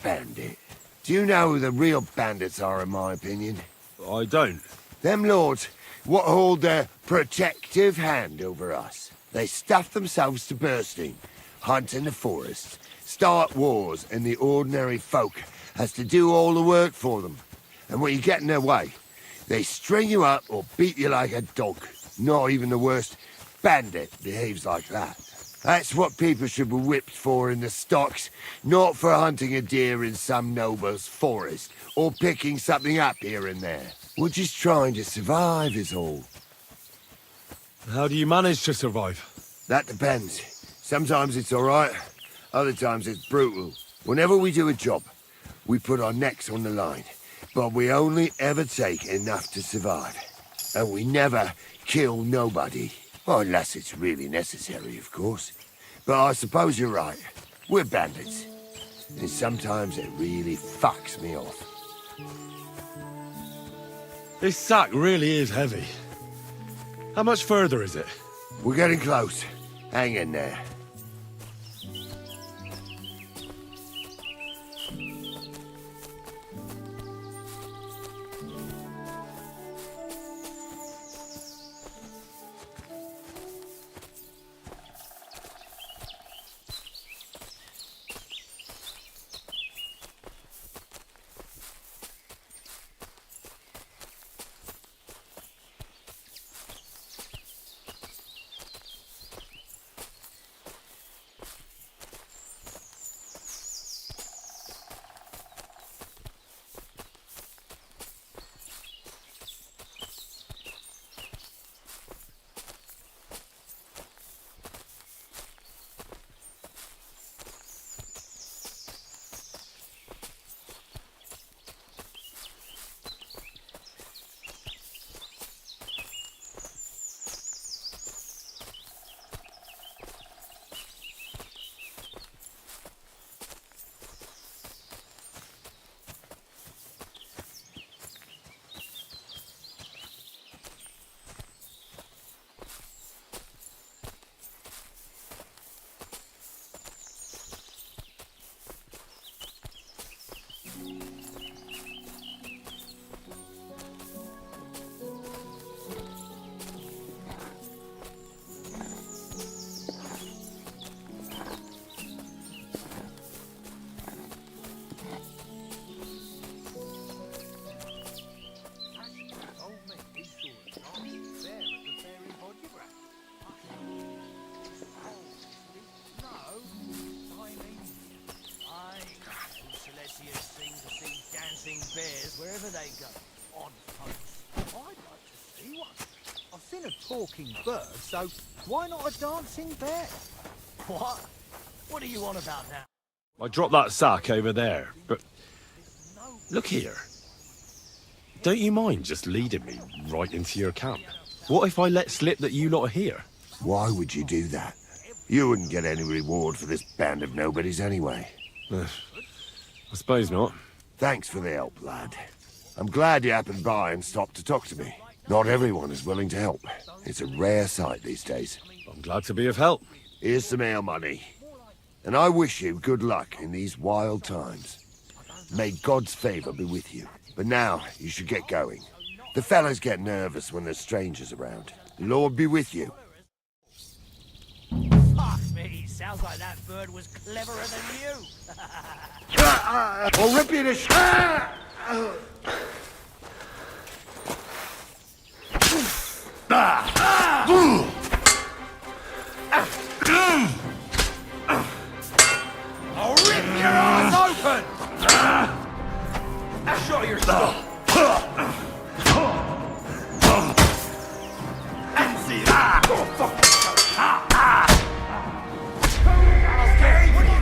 Bandit. Do you know who the real bandits are, in my opinion? I don't. Them lords what hold their protective hand over us. They stuff themselves to bursting, hunt in the forests, start wars, and the ordinary folk has to do all the work for them. And when you get in their way, they string you up or beat you like a dog. Not even the worst bandit behaves like that. That's what people should be whipped for in the stocks, not for hunting a deer in some noble's forest, or picking something up here and there. We're just trying to survive is all. How do you manage to survive? That depends. Sometimes it's all right, other times it's brutal. Whenever we do a job, we put our necks on the line, but we only ever take enough to survive. And we never kill nobody. Well, unless it's really necessary, of course. But I suppose you're right. We're bandits. And sometimes it really fucks me off. This sack really is heavy. How much further is it? We're getting close. Hang in there. Bears wherever they go. Odd folks. I'd like to see one. I've seen a talking bird, so why not a dancing bear? What? What are you on about now? I dropped that sack over there, but... Look here. Don't you mind just leading me right into your camp? What if I let slip that you lot are here? Why would you do that? You wouldn't get any reward for this band of nobodies anyway. I suppose not. Thanks for the help, lad. I'm glad you happened by and stopped to talk to me. Not everyone is willing to help. It's a rare sight these days. I'm glad to be of help. Here's some ale money. And I wish you good luck in these wild times. May God's favor be with you. But now, you should get going. The fellas get nervous when there's strangers around. Lord be with you. Fuck me, sounds like that bird was cleverer than you. I'll rip you to sh... I'll rip your ass open! Show yourself! And see that! Oh, fuck! Okay, what do you...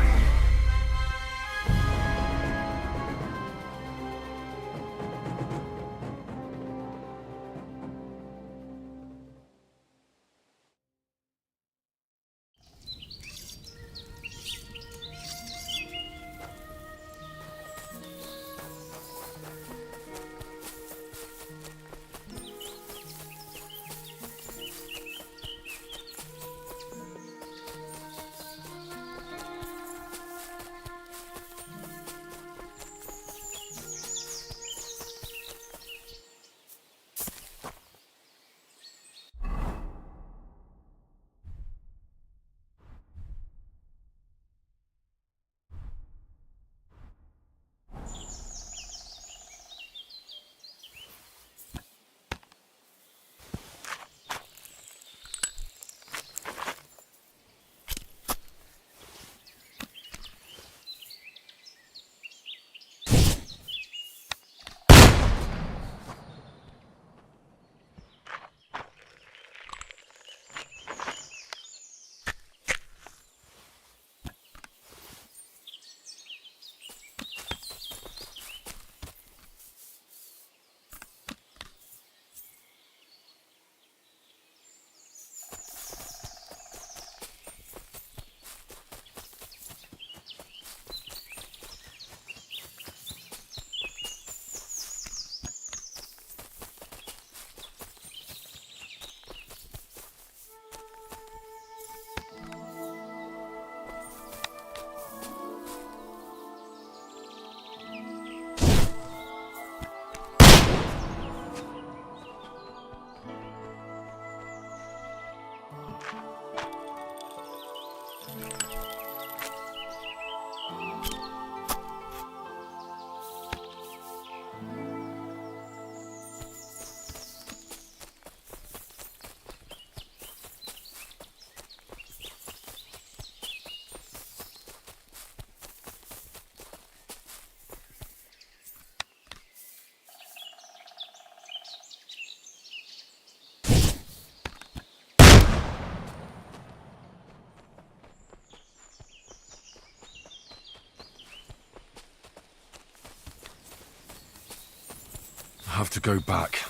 I have to go back.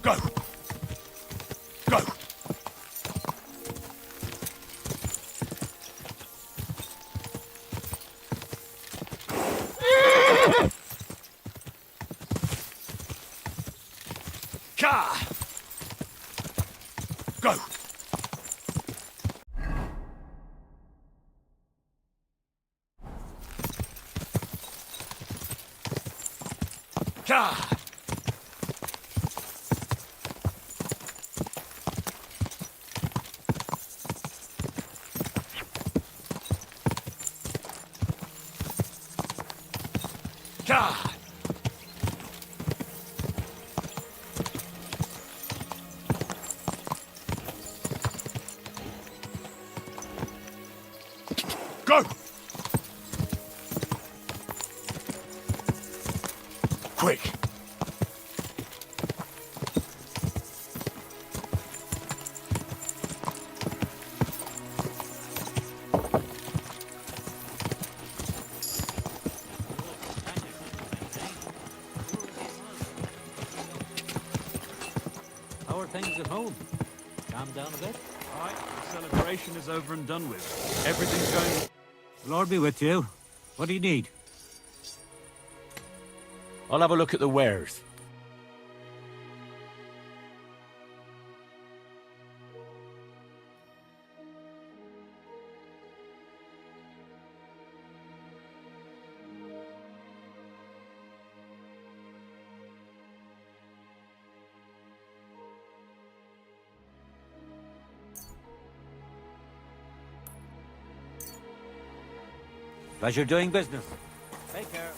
Go! Go! Ka! Go! Ka! God! Go! Quick! How are things at home? Calm down a bit? Right, the celebration is over and done with. Everything's going... Lord be with you. What do you need? I'll have a look at the wares. Pleasure doing business. Take care.